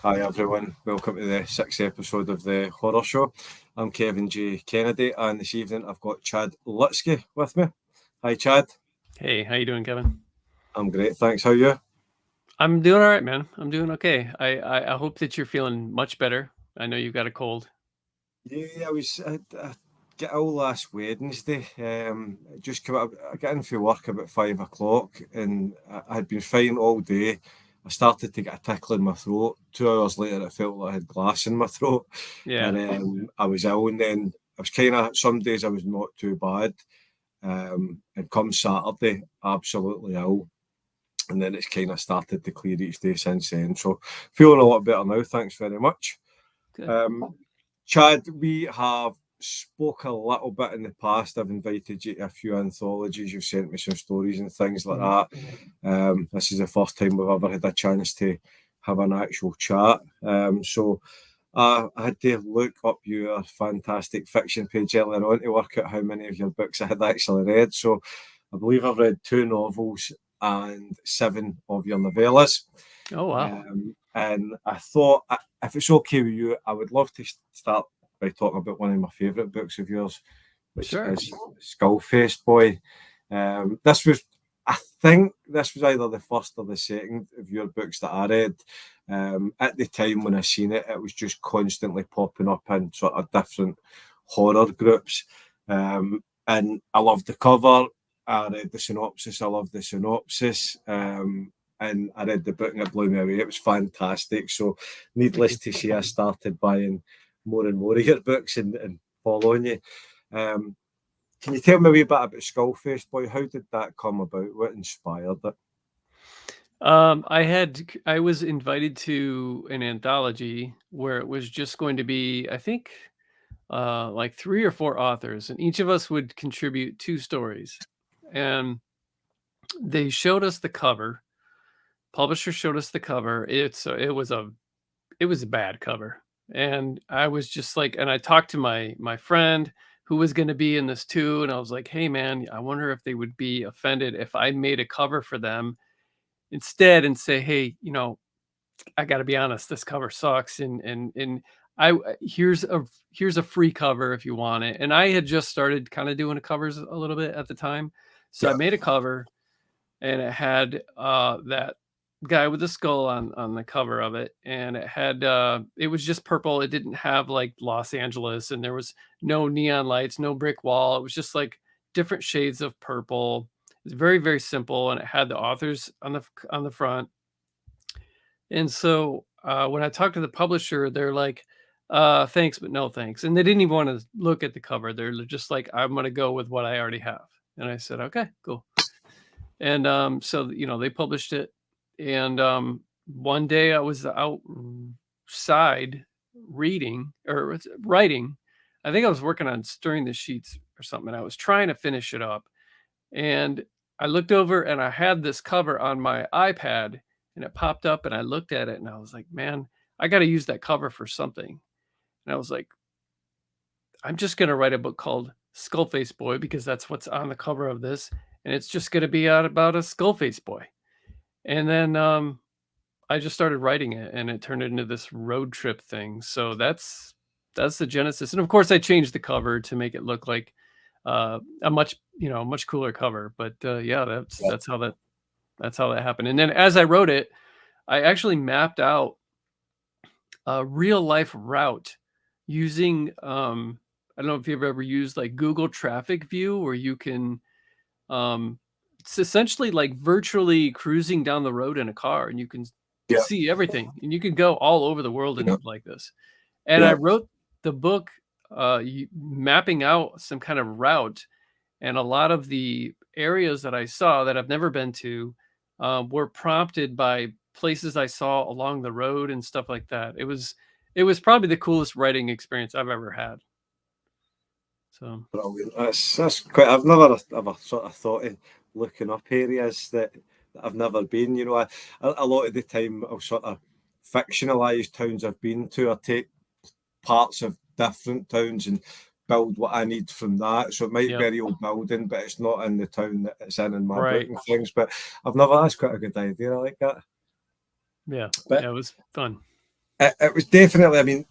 Hi everyone, welcome to the sixth episode of the Horror Show. I'm Kevin J. Kennedy, and this evening I've got Chad Lutzke with me. Hi Chad. Hey, how you doing, Kevin? I'm great, thanks. How are you? I'm doing all right, man. I'm doing okay. I hope that you're feeling much better. I know you've got a cold. Yeah, I get ill last Wednesday. Just come up. I got in for work about 5 o'clock, and I had been fine all day. I started to get a tickle in my throat. 2 hours later, it felt like I had glass in my throat, Yeah. and I was ill. And then I was kind of some days I was not too bad, and come Saturday, absolutely ill. And then it's kind of started to clear each day since then. So feeling a lot better now. Thanks very much. Good. Um, Chad, we have spoke a little bit in the past. I've invited you to a few anthologies. You've sent me some stories and things like that. This is the first time we've ever had a chance to have an actual chat. So I had to look up your fantastic fiction page earlier on to work out how many of your books I had actually read. So I believe I've read 2 novels and 7 of your novellas. Oh wow. And I thought, if it's okay with you, I would love to start by talking about one of my favourite books of yours, which Sure. is Skullface Boy. This was, I think, this was either the first or the second of your books that I read. At the time when I seen it, it was just constantly popping up in sort of different horror groups. And I loved the cover. I read the synopsis. I loved the synopsis. And I read the book and it blew me away. It was fantastic. So, Thank needless you. to say, I started buying more and more of your books and following you. Um, can you tell me a wee bit about Skullface Boy? How did that come about? What inspired it? I was invited to an anthology where it was just going to be, I think, like 3 or 4 authors, and each of us would contribute 2 stories. And they showed us the cover. Publisher showed us the cover. It was a bad cover. And I was just like, and I talked to my friend who was going to be in this too, and I was like, hey man, I wonder if they would be offended if I made a cover for them instead and say, hey, I got to be honest, this cover sucks, and I here's a free cover if you want it. And I had just started kind of doing the covers a little bit at the time, so I Yeah. made a cover, and it had that guy with the skull on the cover of it, and it was just purple. It didn't have like Los Angeles, and there was no neon lights, no brick wall. It was just like different shades of purple. It's very, very simple, and it had the authors on the front. And so when I talked to the publisher, they're like, thanks, but no thanks. And they didn't even want to look at the cover. They're just like, I'm going to go with what I already have. And I said, okay, cool. And so, they published it. And one day I was outside reading or writing. I think I was working on stirring the sheets or something. And I was trying to finish it up. And I looked over and I had this cover on my iPad, and it popped up, and I looked at it and I was like, man, I got to use that cover for something. And I was like, I'm just going to write a book called Skullface Boy because that's what's on the cover of this. And it's just going to be out about a Skullface Boy. And then I just started writing it, and it turned into this road trip thing. So that's the genesis. And of course, I changed the cover to make it look like a much cooler cover. But yeah, that's how that happened. And then as I wrote it, I actually mapped out a real life route using I don't know if you've ever used like Google Traffic View, where you can it's essentially like virtually cruising down the road in a car, and you can Yeah. see everything, and you can go all over the world Yeah. in like this. And I Yeah. wrote the book mapping out some kind of route, and a lot of the areas that I saw that I've never been to were prompted by places I saw along the road and stuff like that. It was probably the coolest writing experience I've ever had. So Brilliant. That's quite. I've never ever sort of thought of looking up areas that I've never been. A lot of the time I'll sort of fictionalise towns I've been to, or take parts of different towns and build what I need from that. So it might be yep, a real building, but it's not in the town that it's in my book right, and things. But I've never. That's quite a good idea. I like that. yeah, But yeah, it was fun. it was definitely. I mean,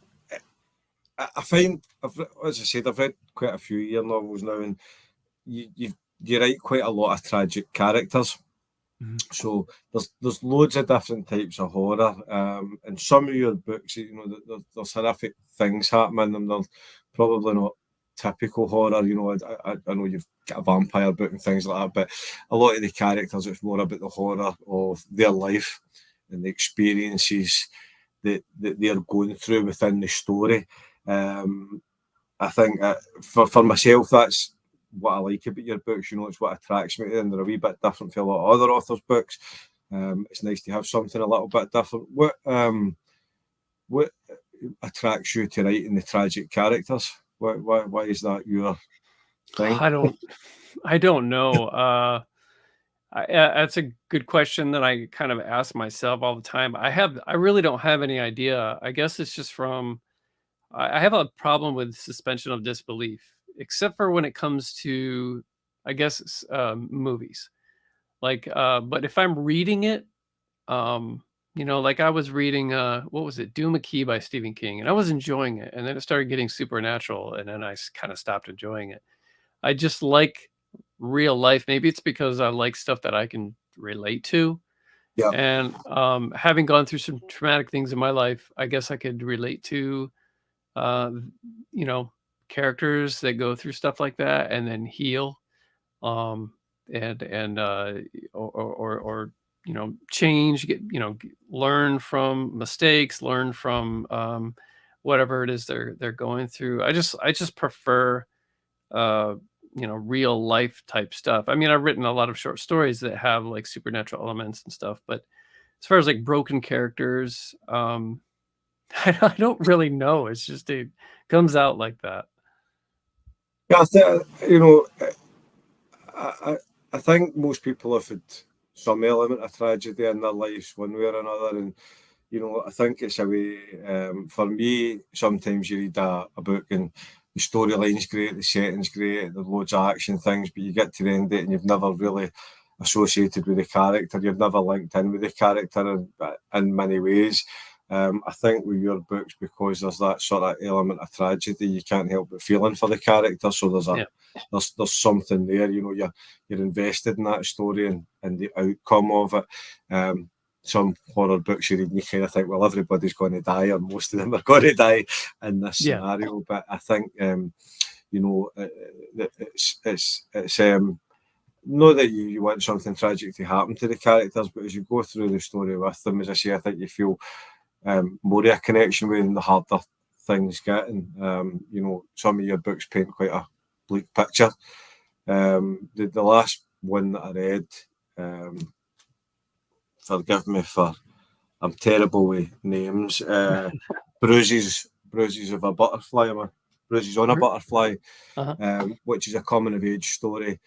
I find, as I said, I've read quite a few year novels now, and you write quite a lot of tragic characters. Mhm. So there's loads of different types of horror. In some of your books, there's horrific things happening, and they're probably not typical horror. I know you've got a vampire book and things like that, but a lot of the characters, it's more about the horror of their life and the experiences that they're going through within the story. Um, I think for myself, that's what I like about your books. It's what attracts me to them. They're a wee bit different from a lot of other authors' books. It's nice to have something a little bit different. What attracts you to writing the tragic characters? Why is that your thing? I don't I don't know. That's a good question that I kind of ask myself all the time. I really don't have any idea. I guess it's just from I have a problem with suspension of disbelief, except for when it comes to, I guess, movies. Like, but if I'm reading it, like I was reading, what was it, Doom a Key by Stephen King, and I was enjoying it, and then it started getting supernatural, and then I kind of stopped enjoying it. I just like real life. Maybe it's because I like stuff that I can relate to. Yeah, And having gone through some traumatic things in my life, I guess I could relate to, uh, you know, characters that go through stuff like that and then heal. Um, and or change, learn from mistakes, learn from whatever it is they're going through. I just prefer uh real life type stuff. I mean, I've written a lot of short stories that have like supernatural elements and stuff, but as far as like broken characters, I don't really know. It's just it comes out like that. yeah. I think I, I think most people have had some element of tragedy in their lives, one way or another, and I think it's a way. For me, sometimes you read a book and the storyline's great, the setting's great, there's loads of action things, but you get to the end of it and you've never really associated with the character, you've never linked in with the character in many ways. I think with your books, because there's that sort of element of tragedy, you can't help but feeling for the character. So Yeah. there's something there. You're invested in that story and the outcome of it. Some horror books you read and you kind of think, well, everybody's going to die, or most of them are going to die in this Yeah. scenario. But I think, it's not that you want something tragic to happen to the characters, but as you go through the story with them, as I say, I think you feel more of a connection with them the harder things get. And, some of your books paint quite a bleak picture. The last one that I read, forgive me for I'm terrible with names. Bruises of a Butterfly, Bruises on a Mhm. Butterfly, Uh-huh. which is a coming of age story.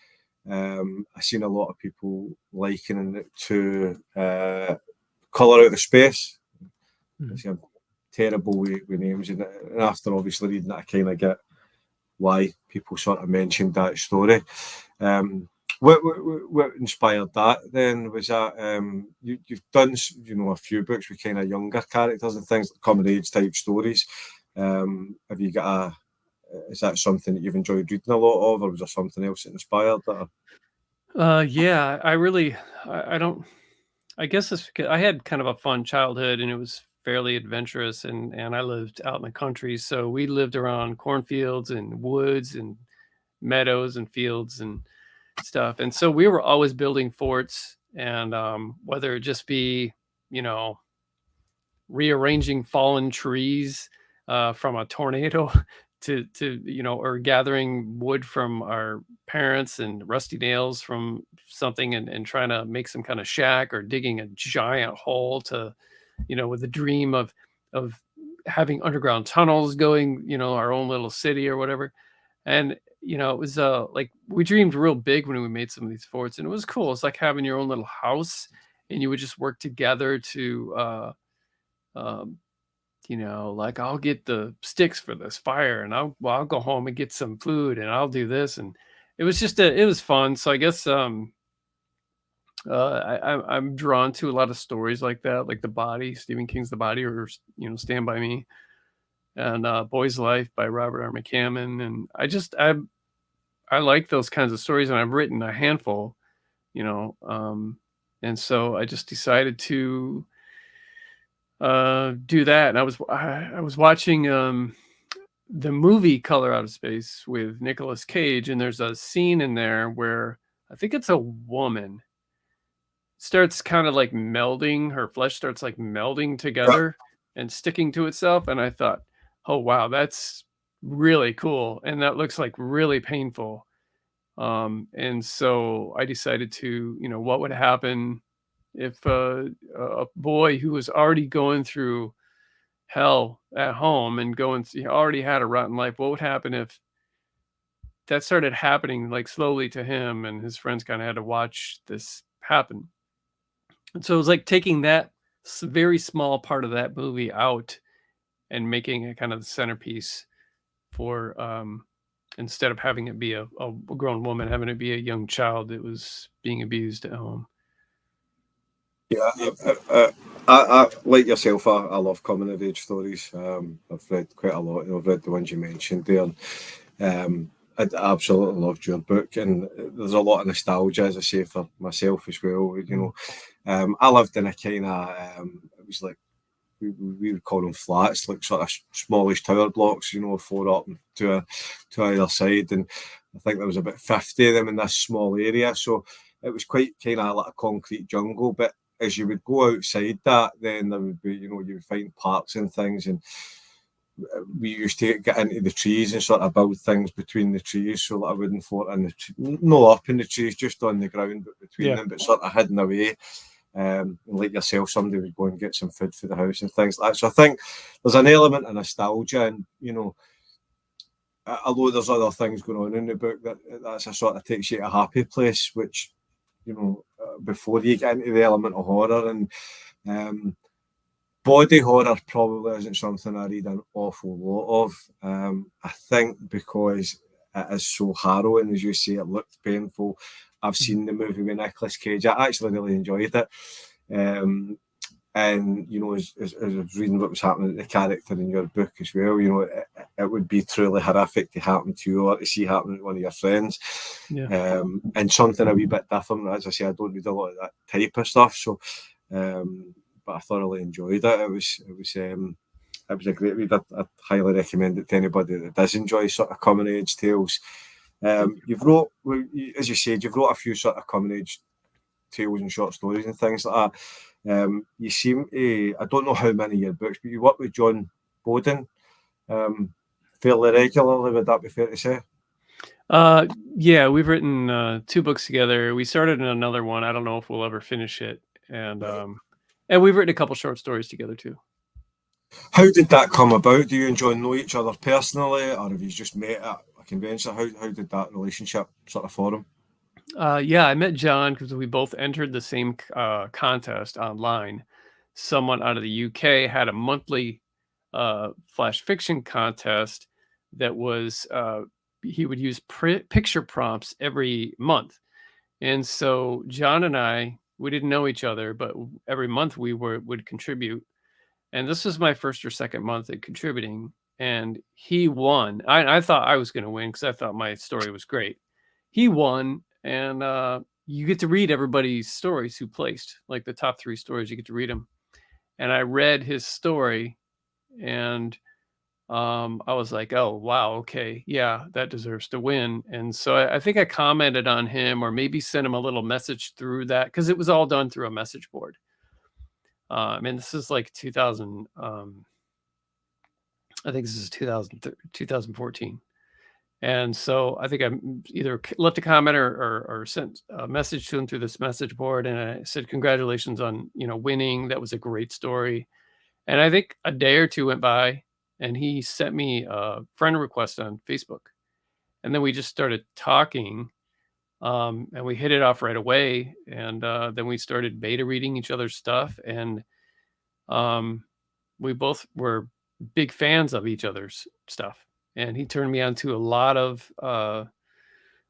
I've seen a lot of people likening it to Colour Out of Space. Mhm. I'm terrible with names, and after obviously reading it, I kind of get why people sort of mentioned that story. Um, what inspired that then? Was that you've done a few books with kind of younger characters and things like coming age type stories. Have you got is that something that you've enjoyed reading a lot of, or was there something else that inspired that? Yeah, I really, I don't, I guess it's because I had kind of a fun childhood and it was fairly adventurous, and I lived out in the country. So we lived around cornfields and woods and meadows and fields and stuff. And so we were always building forts, and whether it just be, you know, rearranging fallen trees from a tornado to or gathering wood from our parents and rusty nails from something, and trying to make some kind of shack, or digging a giant hole to, with the dream of having underground tunnels going, our own little city or whatever. And it was like we dreamed real big when we made some of these forts, and it was cool. It's like having your own little house, and you would just work together to um, like, I'll get the sticks for this fire, and I'll go home and get some food, and I'll do this. And it was fun. So I guess I'm drawn to a lot of stories like that, like The Body, Stephen King's The Body, or Stand by Me, and Boy's Life by Robert R. McCammon, and I like those kinds of stories, and I've written a handful, you know, and so I just decided to do that. And I was watching the movie Color Out of Space with Nicolas Cage, and there's a scene in there where I think it's a woman starts kind of like melding, her flesh starts like melding Yeah. together and sticking to itself. And I thought, oh wow, that's really cool. And that looks like really painful. And so I decided to, what would happen if a boy who was already going through hell at home and already had a rotten life, what would happen if that started happening like slowly to him and his friends kind of had to watch this happen? And so it was like taking that very small part of that movie out and making it kind of the centerpiece for, instead of having it be a grown woman, having it be a young child that was being abused at home. Yeah, I like yourself. I love coming of age stories. I've read quite a lot. I've read the ones you mentioned there. I absolutely loved your book, and there's a lot of nostalgia, as I say, for myself as well. I lived in a kind of it was like we would call them flats, like sort of smallish tower blocks, 4 up and to either side, and I think there was about 50 of them in this small area. So it was quite kind of like a concrete jungle, but as you would go outside that, then there would be, you would find parks and things, and we used to get into the trees and sort of build things between the trees so that I wouldn't fall in the tree, no up in the trees, just on the ground, but between Yeah. them, but sort of hidden away. And like yourself, somebody would go and get some food for the house and things like that. So I think there's an element of nostalgia, and although there's other things going on in the book, that's a sort of takes you to a happy place, which before you get into the element of horror. And body horror probably isn't something I read an awful lot of. I think because it is so harrowing, as you say, it looked painful. I've Mhm. seen the movie with Nicolas Cage. I actually really enjoyed it. And as I was reading what was happening to the character in your book as well, it would be truly horrific to happen to you or to see happen to one of your friends. Yeah. And something a wee bit different. As I say, I don't read a lot of that type of stuff. So but I thoroughly enjoyed it. It was a great read. I highly recommend it to anybody that does enjoy sort of coming age tales. Thank you. As you said, you've wrote a few sort of coming age tales and short stories and things like that. You seem to, I don't know how many of your books, but you work with John Bowden um, fairly regularly. Would that be fair to say? Uh, yeah, we've written 2 books together. We started in another one. I don't know if we'll ever finish it. And Right. we've written a couple short stories together too. How did that come about? Do you and John know each other personally, or have you just met at a convention? How did that relationship sort of form? Yeah, I met John because we both entered the same contest online. Someone out of the UK had a monthly flash fiction contest that was he would use picture prompts every month, and so John and we didn't know each other, but every month would contribute. And this was my first or second month at contributing, and he won. I thought I was going to win because I thought my story was great. He won, and you get to read everybody's stories who placed, like the top 3 stories. You get to read them, and I read his story, and I was like, "Oh wow, okay, yeah, that deserves to win." And so I think I commented on him, or maybe sent him a little message through that because it was all done through a message board. And this is like 2000. I think this is 2014. And so I think I either left a comment or sent a message to him through this message board. And I said, congratulations on, winning. That was a great story. And I think a day or two went by and he sent me a friend request on Facebook. And then we just started talking, and we hit it off right away. And then we started beta reading each other's stuff. And um, we both were big fans of each other's stuff, and he turned me on to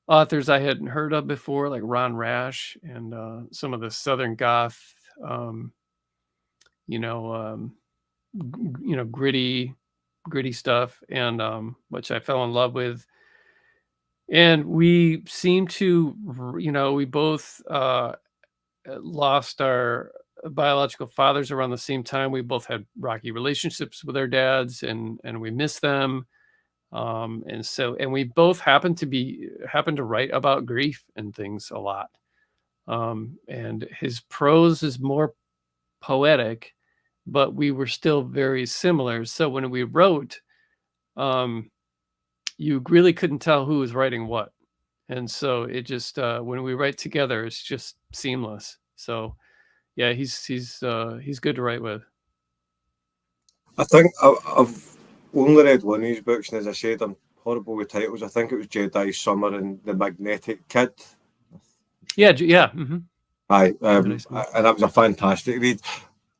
authors I hadn't heard of before, like Ron Rash and some of the Southern Goth, um, you know, gritty stuff, and which I fell in love with. And we seem to, we both lost our biological fathers around the same time. We both had rocky relationships with our dads, and we miss them. And we both happen to write about grief and things a lot. And his prose is more poetic, but we were still very similar. So when we wrote, um, you really couldn't tell who was writing what. And so it just when we write together, it's just seamless. So yeah, he's good to write with. I think I've only read one of his books, and as I said, I'm horrible with titles. I think it was Jedi Summer and the Magnetic Kid. Yeah. Aye, Jedi Summer. and that was a fantastic read.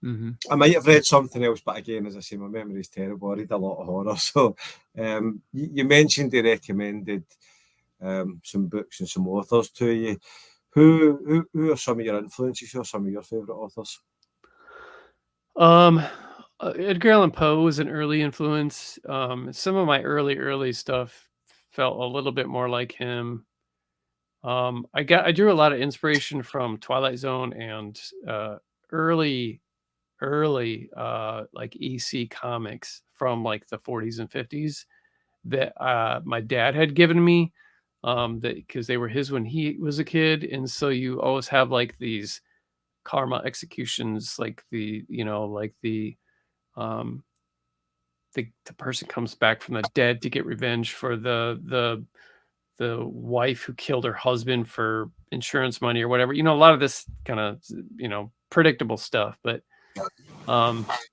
Mm-hmm. I might have read something else, but again, as I say, my memory is terrible. I read a lot of horror. So you mentioned he recommended some books and some authors to you. Who are some of your influences? Who are some of your favourite authors? Um, Edgar Allan Poe was an early influence. Some of my early stuff felt a little bit more like him. I drew a lot of inspiration from Twilight Zone and early like EC comics from like the 40s and 50s that my dad had given me, that because they were his when he was a kid. And so you always have like these karma executions, like um the person comes back from the dead to get revenge for the wife who killed her husband for insurance money or whatever. A lot of this kind of predictable stuff. But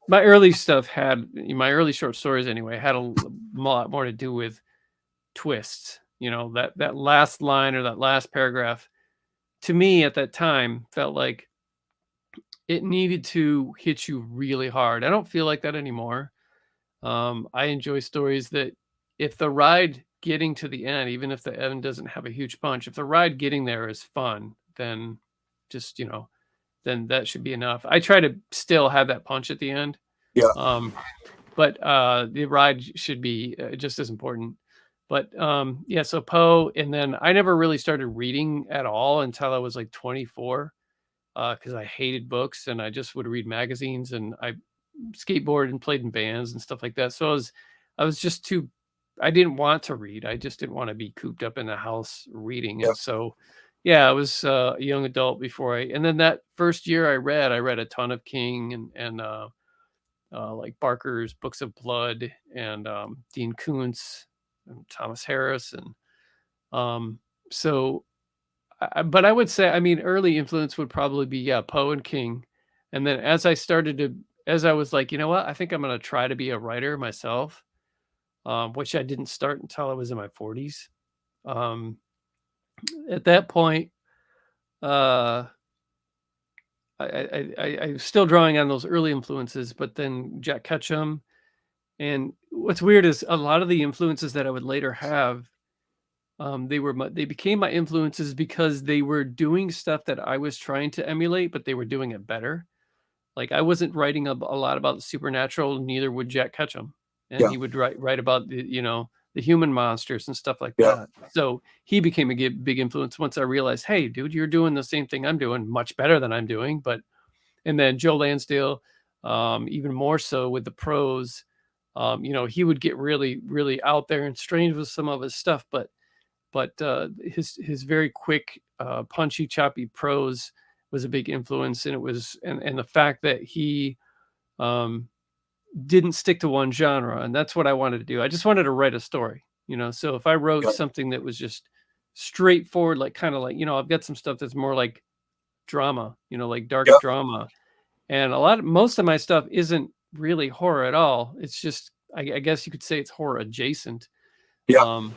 my early stuff had my early short stories anyway had a lot more to do with twists. That last line or that last paragraph to me at that time felt like it needed to hit you really hard. I don't feel like that anymore. I enjoy stories that if the ride getting to the end, even if the end doesn't have a huge punch, if the ride getting there is fun, then just, then that should be enough. I try to still have that punch at the end. Yeah, But the ride should be just as important. But yeah, so Poe, and then I never really started reading at all until I was like 24, because I hated books and I just would read magazines, and I skateboarded and played in bands and stuff like that. So I was just too. I didn't want to read. I just didn't want to be cooped up in the house reading. yeah, And so, yeah, I was a young adult before and then that first year I read a ton of King and like Barker's Books of Blood and Dean Koontz and Thomas Harris. And um, so, but I would say, I mean, early influence would probably be, yeah, Poe and King. And then as I was like, you know what, I think I'm going to try to be a writer myself, which I didn't start until I was in my 40s. Um, at that point, uh, I was still drawing on those early influences, but then Jack Ketchum. And what's weird is a lot of the influences that I would later have, they became my influences because they were doing stuff that I was trying to emulate, but they were doing it better. Like I wasn't writing a lot about the supernatural, neither would Jack Ketchum, and yeah, he would write about the human monsters and stuff like yeah, that. So he became a big influence once I realized, hey, dude, you're doing the same thing I'm doing, much better than I'm doing. But and then Joe Lansdale, even more so with the prose. He would get really, really out there and strange with some of his stuff, but his very quick, punchy, choppy prose was a big influence, and it was and the fact that he um, didn't stick to one genre, and that's what I wanted to do. I just wanted to write a story. So if I wrote yeah, something that was just straightforward, like kind of like I've got some stuff that's more like drama, like dark yeah, drama, and most of my stuff isn't really horror at all. It's just I guess you could say it's horror adjacent. yeah, Um,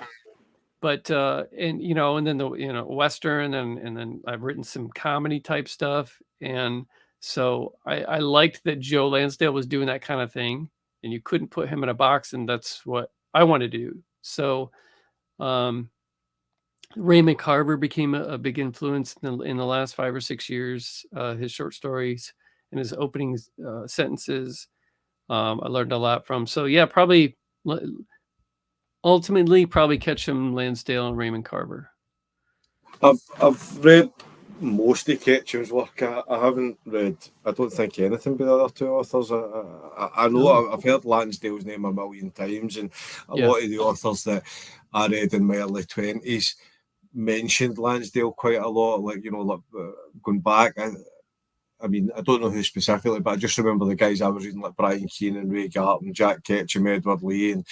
but and then the Western, and then I've written some comedy type stuff. And so I liked that Joe Lansdale was doing that kind of thing, and you couldn't put him in a box, and that's what I want to do. So um Raymond Carver became a big influence in the last 5 or 6 years. His short stories and his opening sentences, I learned a lot from. So yeah, probably ultimately probably Ketchum, Lansdale, and Raymond Carver. I've read most of Ketchum's work. I haven't read. I don't think anything by the other two authors. I know Oh, I've heard Lansdale's name a million times, and a yeah. lot of the authors that I read in my early 20s mentioned Lansdale quite a lot. Like like going back. I mean, I don't know who specifically, but I just remember the guys I was reading, like Brian Keane and Ray Garton, Jack Ketchum, Edward Lee, and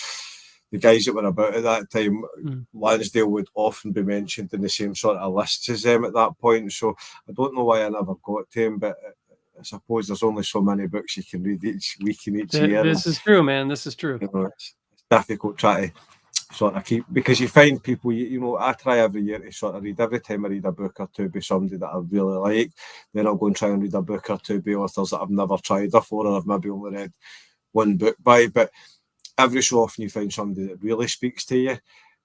the guys that were about at that time. Mm. Lansdale would often be mentioned in the same sort of lists as them at that point. So I don't know why I never got to him, but I suppose there's only so many books you can read each week and each year. And, This is true, man. This is true. it's difficult trying to sort of keep, because you find people, I try every year to sort of read. Every time I read a book or two by somebody that I really like, then I'll go and try and read a book or two by authors that I've never tried before, or I've maybe only read one book by. But every so often you find somebody that really speaks to you.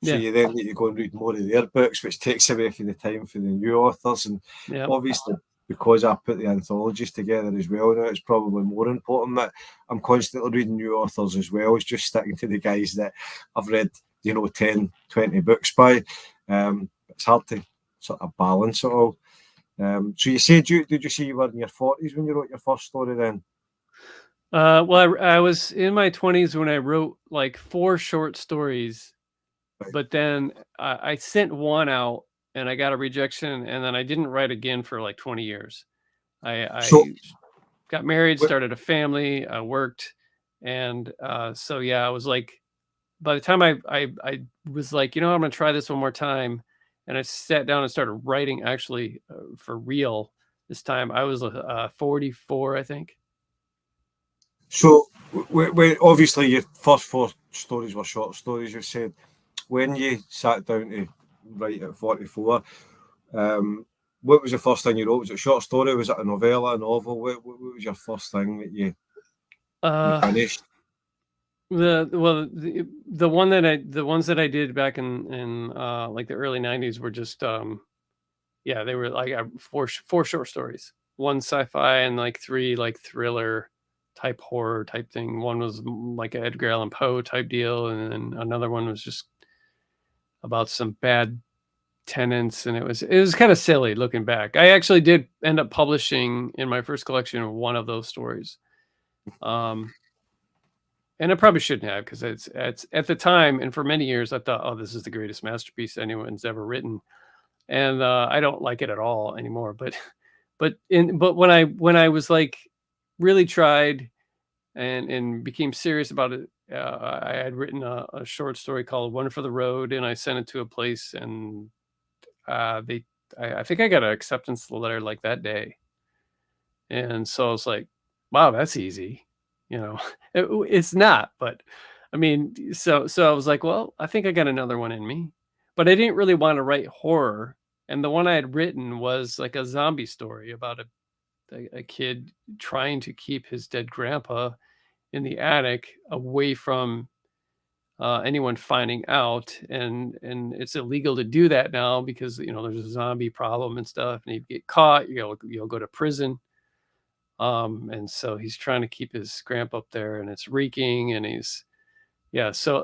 So Yeah. you then need to go and read more of their books, which takes away from the time for the new authors. And Yeah. obviously, because I put the anthologies together as well now, it's probably more important that I'm constantly reading new authors as well as just sticking to the guys that I've read, 10, 20 books by. It's hard to sort of balance it all. So you said, did you say you were in your 40s when you wrote your first story then? Well, I was in my 20s when I wrote like 4 short stories, Right. but then I sent one out and I got a rejection, and then I didn't write again for like 20 years. So, I got married, started a family, I worked, and so yeah, I was like, by the time I was like, I'm gonna try this one more time, and I sat down and started writing actually for real this time. I was 44, I think. So, obviously your first 4 stories were short stories. You said when you sat down to write at 44. What was the first thing you wrote? Was it a short story? Was it a novella, a novel? What was your first thing that you Uh, finished? the ones that I did back in like the early 90s were just yeah, they were like four short stories. One sci-fi and like 3 like thriller type horror type thing. One was like a Edgar Allan Poe type deal, and then another one was just about some bad tenants, and it was kind of silly looking back. I actually did end up publishing in my first collection one of those stories. Um and I probably shouldn't have, because it's at the time and for many years I thought, oh, this is the greatest masterpiece anyone's ever written, and I don't like it at all anymore. But when I was like really tried and became serious about it, I had written a short story called "One for the Road," and I sent it to a place, and they I think I got an acceptance letter like that day, and so I was like, wow, that's easy, you know. It's not, but I mean, so I was like, well, I think I got another one in me, but I didn't really want to write horror, and the one I had written was like a zombie story about a kid trying to keep his dead grandpa in the attic away from anyone finding out, and it's illegal to do that now because there's a zombie problem and stuff, and you get caught, you'll go to prison. And so he's trying to keep his grandpa up there, and it's reeking, and he's yeah. So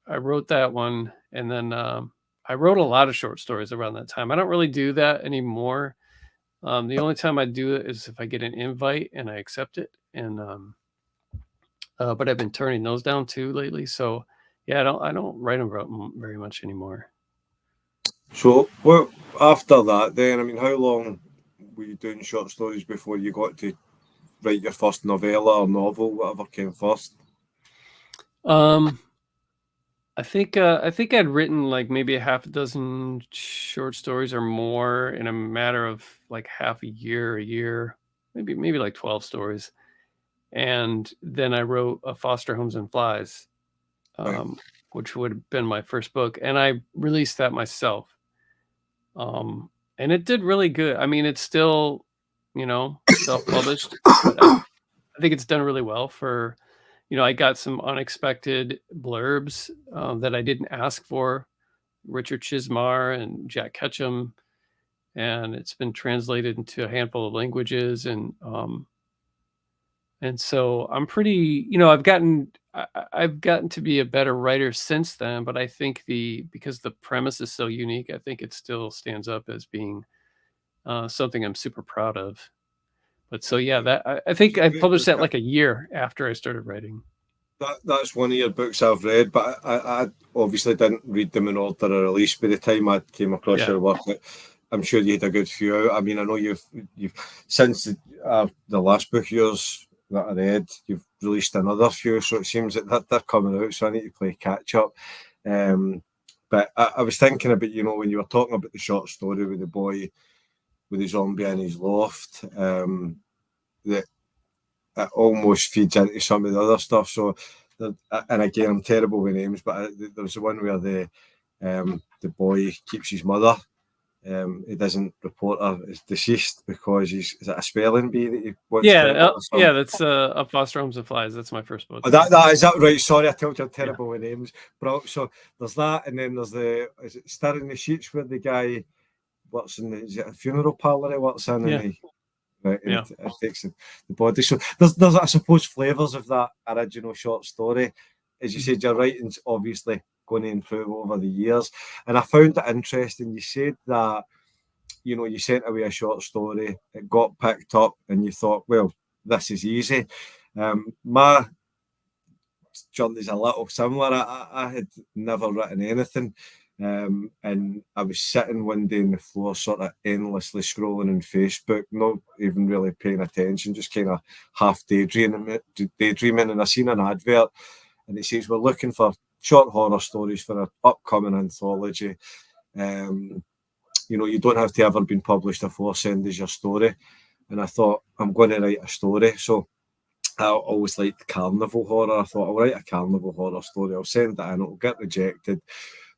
I wrote that one, and then I wrote a lot of short stories around that time. I don't really do that anymore. The only time I do it is if I get an invite and I accept it, and but I've been turning those down too lately. So yeah, I don't write about very much anymore. So, well, after that, then, I mean, how long were you doing short stories before you got to write your first novella or novel, whatever came first? Um, I think I'd written like maybe a half a dozen short stories or more in a matter of like half a year, maybe like 12 stories. And then I wrote a Foster Homes and Flies, Right. um, which would have been my first book, and I released that myself. And it did really good. I mean, it's still, self-published, but I think it's done really well for, I got some unexpected blurbs that I didn't ask for. Richard Chismar and Jack Ketchum, and it's been translated into a handful of languages. And so I'm pretty, I've gotten to be a better writer since then, but I think because the premise is so unique, I think it still stands up as being something I'm super proud of. But so yeah, I think I published that like a year after I started writing. That's one of your books I've read, but I obviously didn't read them in order of release. By the time I came across your work, I'm sure you had a good few out. I mean, I know you've since the last book of yours that I read, you've released another few, so it seems that they're coming out. So I need to play catch up. But I was thinking about, when you were talking about the short story with the boy with the zombie in his loft, that it almost feeds into some of the other stuff. So, and again, I'm terrible with names, but there was the one where the boy keeps his mother. He doesn't report her as deceased because is it a spelling bee that he wants to? That's Up Foster Homes and Flies. That's my first book. Oh, that is that right? Sorry, I told you I'm terrible with names. But so there's that, and then there's is it Stirring the Sheets where the guy works in is it a funeral parlour he works in, and he right, and it takes the body. So there's I suppose flavours of that original short story. As you said, your writing's obviously going to improve over the years. And I found it interesting. You said that, you sent away a short story, it got picked up, and you thought, well, this is easy. My journey's a little similar. I had never written anything. And I was sitting one day on the floor, sort of endlessly scrolling on Facebook, not even really paying attention, just kind of half daydreaming. And I seen an advert, and it says we're looking for short horror stories for an upcoming anthology. You don't have to ever been published before. Send us your story. And I thought, I'm going to write a story. So I always liked carnival horror. I thought, I'll write a carnival horror story. I'll send it in. It'll get rejected.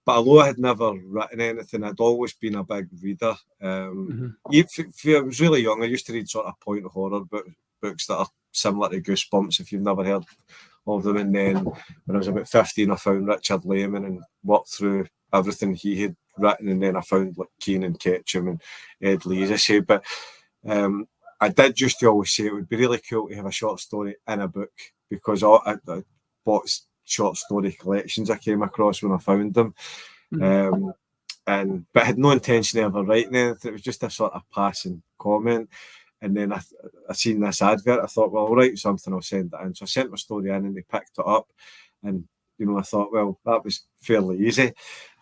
But although I had never written anything, I'd always been a big reader. If I was really young, I used to read sort of point horror books that are similar to Goosebumps, if you've never heard of them. And then when I was about 15, I found Richard Lehman and worked through everything he had written. And then I found like Keenan Ketchum and Ed Lee, as I say. But I did used to always say it would be really cool to have a short story in a book, because I bought short story collections I came across when I found them. But I had no intention of ever writing anything. It was just a sort of passing comment. And then I seen this advert. I thought, well, I'll write something, I'll send it in. So I sent my story in and they picked it up. And, I thought, well, that was fairly easy.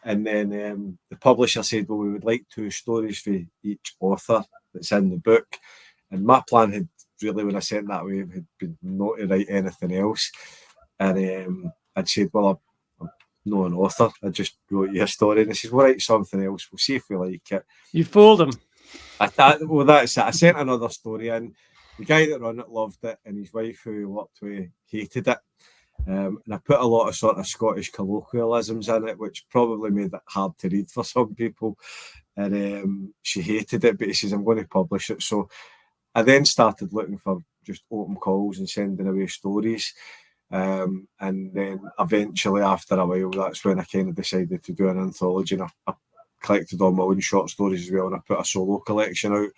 And then the publisher said, well, we would like 2 stories for each author that's in the book. And my plan had really, when I sent that away, had been not to write anything else. And I'd said, well, I'm not an author. I just wrote you a story. And he says, we'll write something else. We'll see if we like it. You fooled him. Well, that's it. I sent another story in. The guy that ran it loved it, and his wife, who he worked with, hated it. And I put a lot of sort of Scottish colloquialisms in it, which probably made it hard to read for some people. And she hated it, but he says, I'm going to publish it. So I then started looking for just open calls and sending away stories. And then eventually, after a while, that's when I kind of decided to do an anthology. And I collected all my own short stories as well, and I put a solo collection out.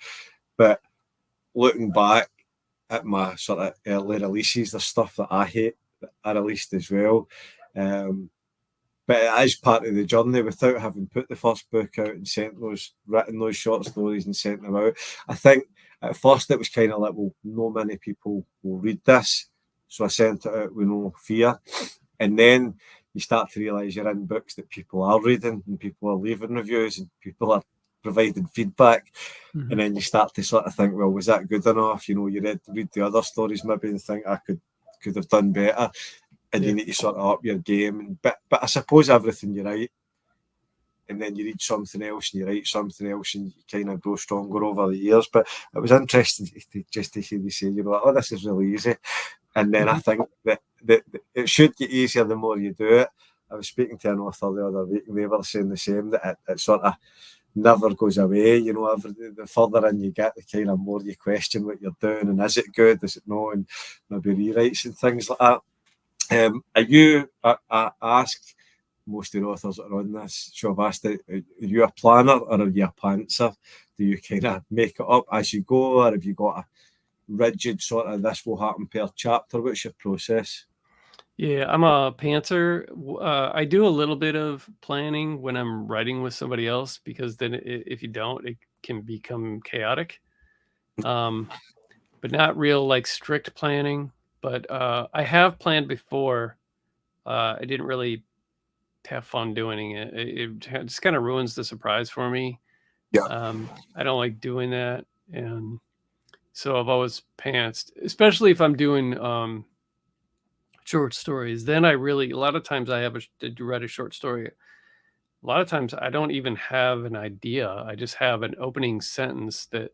But looking back at my sort of early releases, there's stuff that I hate that I released as well. But it is part of the journey. Without having put the first book out and written those short stories and sent them out, I think at first it was kind of like, well, no many people will read this. So I sent it out with no fear. And then you start to realise you're in books that people are reading and people are leaving reviews and people are providing feedback. And then you start to sort of think, well, was that good enough? You read the other stories maybe and think I could have done better. And you need to sort of up your game. But I suppose everything you write, and then you read something else and you write something else and you kind of grow stronger over the years. But it was interesting to hear you say, oh, this is really easy. And then I think that it should get easier the more you do it. I was speaking to an author the other week and they were saying the same, that it sort of never goes away. The further in you get, the kind of more you question what you're doing and is it good, is it not, and maybe rewrites and things like that. I asked most of the authors that are on this show have asked it, are you a planner or are you a pantser? Do you kind of make it up as you go, or have you got a rigid sort of this will happen per chapter? What's your process? Yeah, I'm a pantser. I do a little bit of planning when I'm writing with somebody else, because then if you don't, it can become chaotic. But not real like strict planning. But I have planned before. I didn't really have fun doing it. It just kind of ruins the surprise for me. Yeah. I don't like doing that, and so I've always pantsed, especially if I'm doing short stories. Then I really, a lot of times I have to write a short story. A lot of times I don't even have an idea. I just have an opening sentence that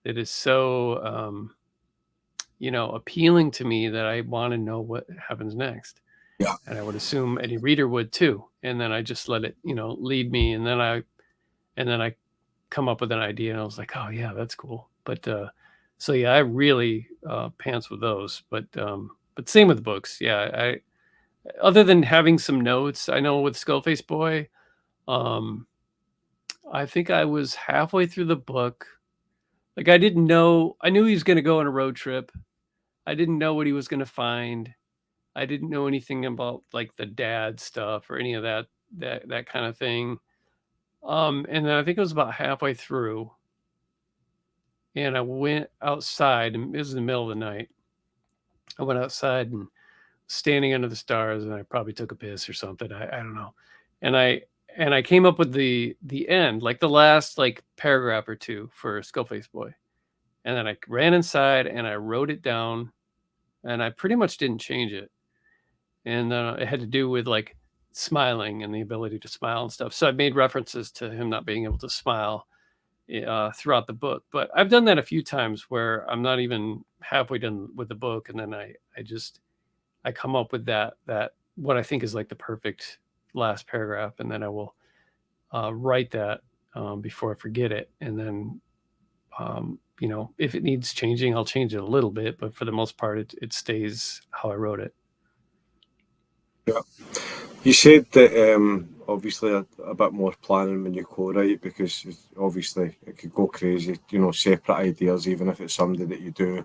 is so appealing to me that I want to know what happens next. Yeah. And I would assume any reader would too. And then I just let it, lead me. And then I come up with an idea, and I was like, oh yeah, that's cool. But so yeah, I really pants with those. But same with books. Yeah, I other than having some notes, I know with Skullface Boy, um, I think I was halfway through the book. Like I didn't know. I knew he was going to go on a road trip. I didn't know what he was going to find. I didn't know anything about like the dad stuff or any of that kind of thing. And then I think it was about halfway through, and I went outside, and it was in the middle of the night. I went outside and standing under the stars, and I probably took a piss or something. I don't know. And I came up with the end, like the last like paragraph or two for Skullface Boy. And then I ran inside and I wrote it down, and I pretty much didn't change it. And it had to do with like smiling and the ability to smile and stuff. So I made references to him not being able to smile throughout the book. But I've done that a few times where I'm not even halfway done with the book, and then I come up with that what I think is like the perfect last paragraph, and then I will write that before I forget it, and then if it needs changing, I'll change it a little bit, but for the most part, it stays how I wrote it. Yeah. You said that obviously a bit more planning when you co-write, because obviously it could go crazy, separate ideas, even if it's somebody that you do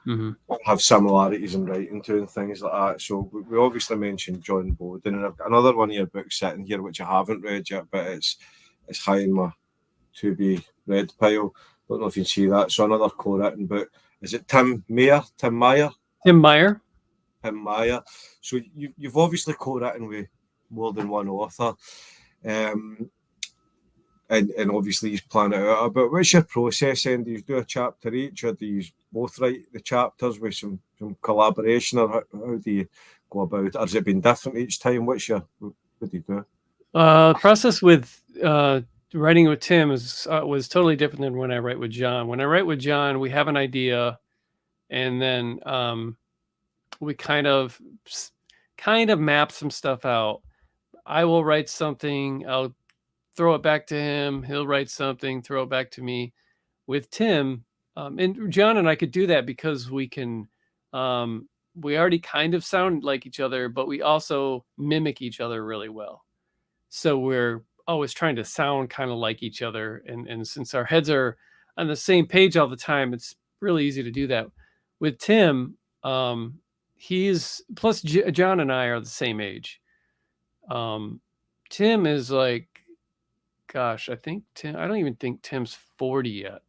Mm-hmm. have similarities in writing to and things like that. So we obviously mentioned John Bowden, and I've got another one of your books sitting here which I haven't read yet, but it's high in my to be read pile. Don't know if you can see that. So another co-written book. Is it Tim Meyer? Tim Meyer? Tim Meyer. Tim Meyer. So you've obviously co-written with more than one author. And obviously you plan it out. But what's your process then? Do you do a chapter each, or do you both write the chapters with some collaboration, or how do you go about it? Or has it been different each time? What do you do? Process with writing with Tim was totally different than when I write with John. When I write with John, we have an idea, and then we kind of map some stuff out. I will write something, I'll throw it back to him. He'll write something, throw it back to me. With Tim, and John and I could do that because we already kind of sound like each other, but we also mimic each other really well. So we're always trying to sound kind of like each other. And since our heads are on the same page all the time, it's really easy to do that. With Tim, he's plus John and I are the same age. Tim is like, gosh, I don't even think Tim's 40 yet.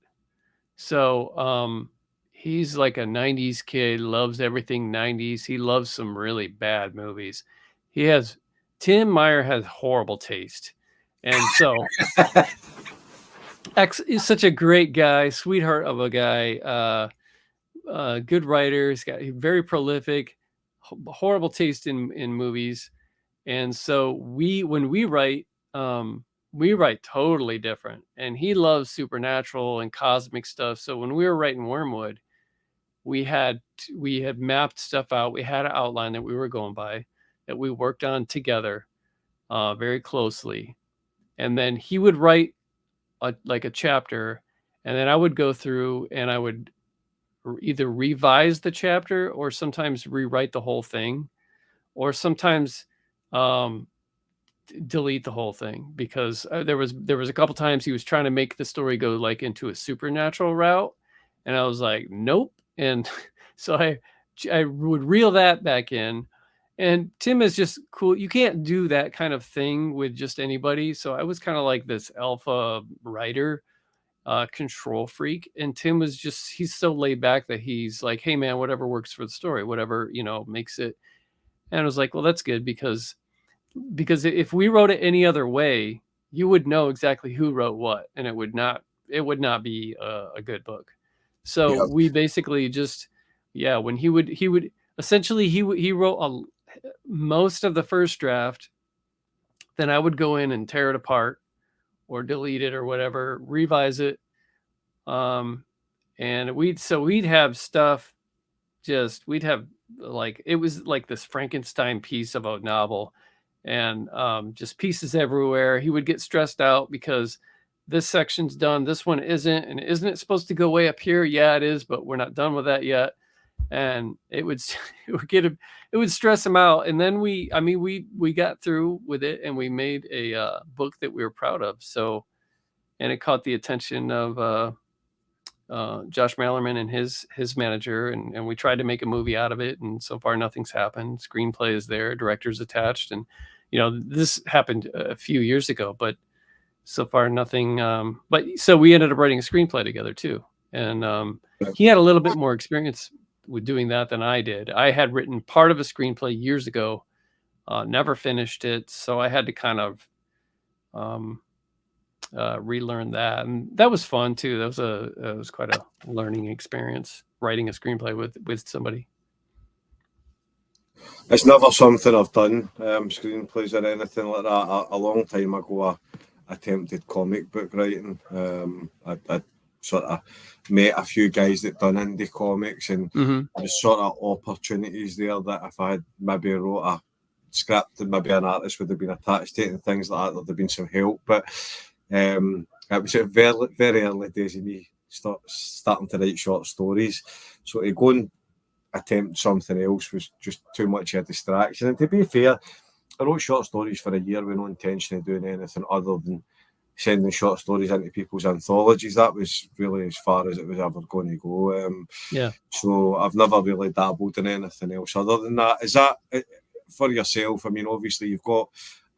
So he's like a 90s kid, loves everything 90s. He loves some really bad movies. Tim Meyer has horrible taste. And so X is such a great guy, sweetheart of a guy, good writer. He's got very prolific, horrible taste in movies. And so when we write totally different. And he loves supernatural and cosmic stuff. So when we were writing Wormwood, we had mapped stuff out. We had an outline that we were going by, that we worked on together very closely. And then he would write like a chapter, and then I would go through and I would either revise the chapter or sometimes rewrite the whole thing, or sometimes um, delete the whole thing, because there was a couple times he was trying to make the story go like into a supernatural route, and I was like, nope. And so I would reel that back in. And Tim is just cool. You can't do that kind of thing with just anybody. So I was kind of like this alpha writer, control freak. And Tim was just, he's so laid back that he's like, hey man, whatever works for the story, whatever, makes it. And I was like, well, that's good, because if we wrote it any other way, you would know exactly who wrote what, and it would not be a good book. So Yeah. we basically just, yeah, when he would essentially he wrote most of the first draft, then I would go in and tear it apart or delete it or whatever, revise it, and we'd have stuff, just we'd have, like, it was like this Frankenstein piece of a novel, and just pieces everywhere. He would get stressed out because this section's done, this one isn't, and isn't it supposed to go way up here? Yeah, it is, but we're not done with that yet. And it would it would stress him out. And then we got through with it, and we made a book that we were proud of. So, and it caught the attention of Josh Mallerman and his manager, and we tried to make a movie out of it, and so far nothing's happened. Screenplay is there, director's attached, and this happened a few years ago, but so far nothing. But so we ended up writing a screenplay together too, and he had a little bit more experience with doing that than I did. I had written part of a screenplay years ago, never finished it, so I had to kind of relearn that, and that was fun too. That was quite a learning experience, writing a screenplay with somebody. It's never something I've done, screenplays or anything like that. A long time ago, I attempted comic book writing. I sort of met a few guys that done indie comics, and there's sort of opportunities there that if I had maybe wrote a script and maybe an artist would have been attached to it and things like that, there'd have been some help. But it was at very, very early days of me starting to write short stories. So to go and attempt something else was just too much of a distraction. And to be fair, I wrote short stories for a year with no intention of doing anything other than sending short stories into people's anthologies. That was really as far as it was ever going to go. Yeah. So I've never really dabbled in anything else other than that. Is that for yourself? I mean, obviously you've got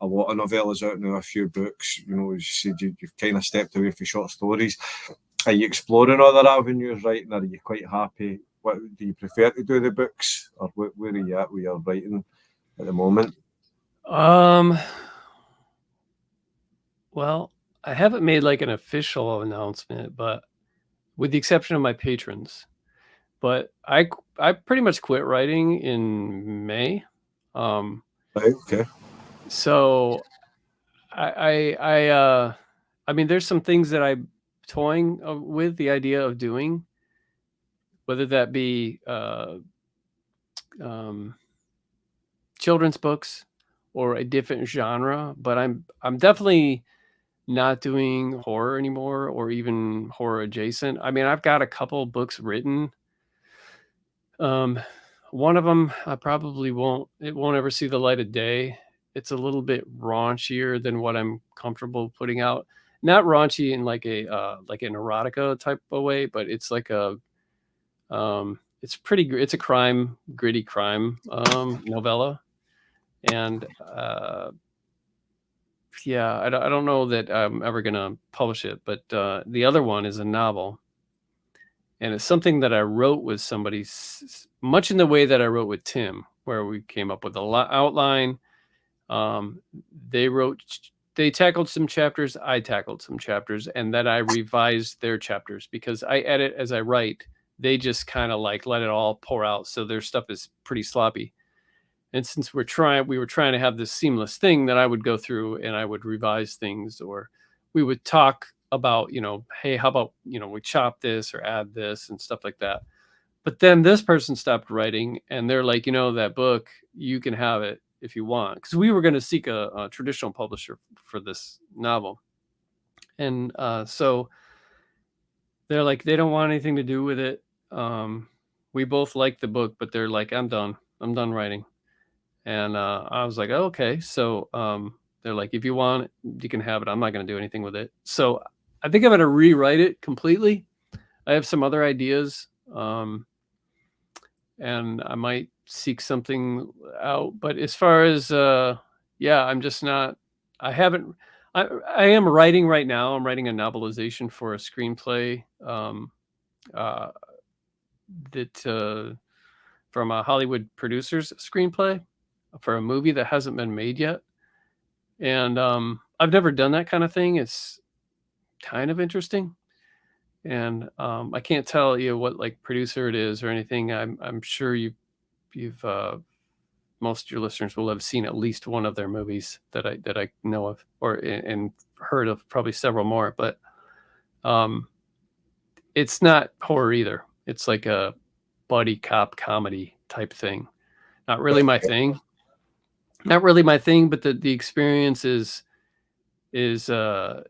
a lot of novellas out now, a few books. You know, as you said, you've kind of stepped away from short stories. Are you exploring other avenues writing? Are you quite happy? What do you prefer to do, the books, or where are you at with your writing at the moment? Well, I haven't made like an official announcement, but with the exception of my patrons, but I pretty much quit writing in May. Right, okay. So I mean, there's some things that I'm toying with the idea of doing, whether that be children's books or a different genre, but I'm definitely not doing horror anymore, or even horror adjacent. I mean, I've got a couple books written. One of them I probably won't ever see the light of day. It's a little bit raunchier than what I'm comfortable putting out. Not raunchy in like like an erotica type of way, but it's like a it's a crime, gritty crime novella. And yeah, I don't know that I'm ever gonna publish it, but the other one is a novel, and it's something that I wrote with somebody, much in the way that I wrote with Tim, where we came up with a outline. Um, they tackled some chapters, I tackled some chapters, and then I revised their chapters because I edit as I write. They just kind of like let it all pour out, so their stuff is pretty sloppy. And since we were trying to have this seamless thing, that I would go through and I would revise things, or we would talk about, hey, how about, we chop this or add this and stuff like that. But then this person stopped writing, and they're like, that book, you can have it if you want. Because we were going to seek a traditional publisher for this novel. And so they're like, they don't want anything to do with it. We both like the book, but they're like, I'm done writing. And I was like, oh, okay. So They're like, if you want it, you can have it. I'm not going to do anything with it. So I think I'm going to rewrite it completely. I have some other ideas, and I might seek something out. But as far as yeah, I'm just not. I haven't. I am writing right now. I'm writing a novelization for a screenplay uh, that from a Hollywood producer's screenplay for a movie that hasn't been made yet. And I've never done that kind of thing. It's kind of interesting, and I can't tell you what like producer it is or anything. I'm sure you've most of your listeners will have seen at least one of their movies that I know of, or and heard of probably several more. But um, it's not horror either. It's like a buddy cop comedy type thing. Not really my thing. Not really my thing, but the experience is I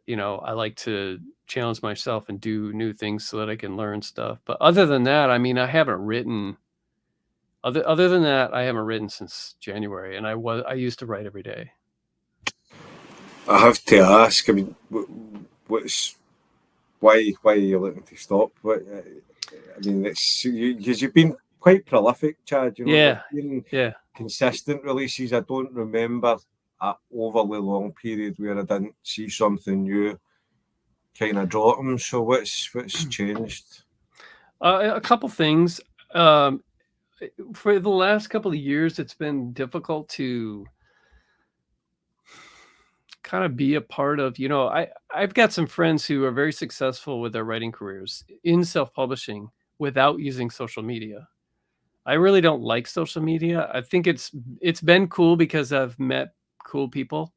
like to challenge myself and do new things so that I can learn stuff. But other than that, I mean, I haven't written other than that, I haven't written since January, and I used to write every day. I have to ask. I mean, what's why are you looking to stop? I mean, it's because you've been quite prolific, Chad. You know, Yeah. there's been Yeah. consistent releases. I don't remember a overly long period where I didn't see something new kind of dropping. So what's changed? A couple things. Um, for the last couple of years, it's been difficult to kind of be a part of, I've got some friends who are very successful with their writing careers in self-publishing without using social media. I really don't like social media. I think it's been cool because I've met cool people.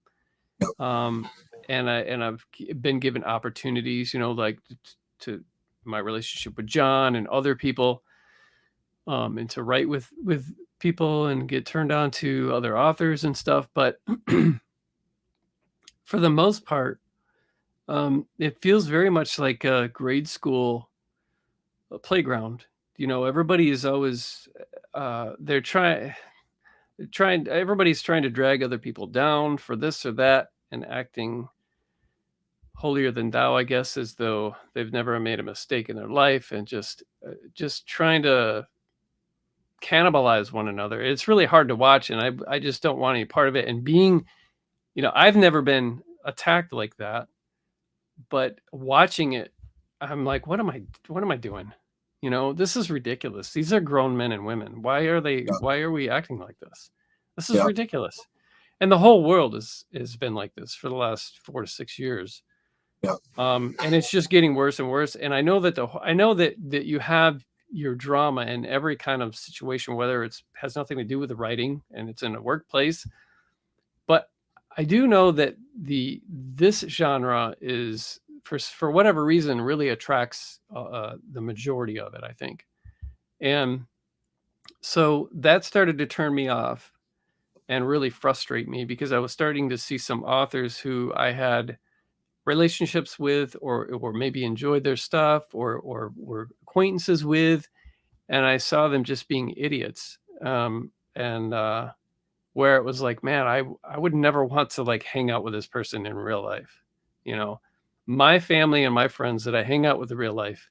Um, and I've been given opportunities, like to my relationship with John and other people, and to write with people and get turned on to other authors and stuff. But for the most part, it feels very much like a grade school playground. Everybody is always they're trying. Everybody's trying to drag other people down for this or that, and acting holier than thou, I guess, as though they've never made a mistake in their life, and just trying to cannibalize one another. It's really hard to watch, and I just don't want any part of it. And being, I've never been attacked like that, but watching it, I'm like, what am I doing? This is ridiculous. These are grown men and women. Why are we acting like this? This is Yeah, ridiculous. And the whole world has been like this for the last 4 to 6 years. yeah, And it's just getting worse and worse. And I know that you have your drama in every kind of situation, whether it's has nothing to do with the writing and it's in a workplace. But I do know that this genre is for whatever reason really attracts the majority of it, I think. And so that started to turn me off and really frustrate me, because I was starting to see some authors who I had relationships with, or maybe enjoyed their stuff, or were acquaintances with, and I saw them just being idiots. And where it was like, man, I would never want to like hang out with this person in real life. You know, my family and my friends that I hang out with in real life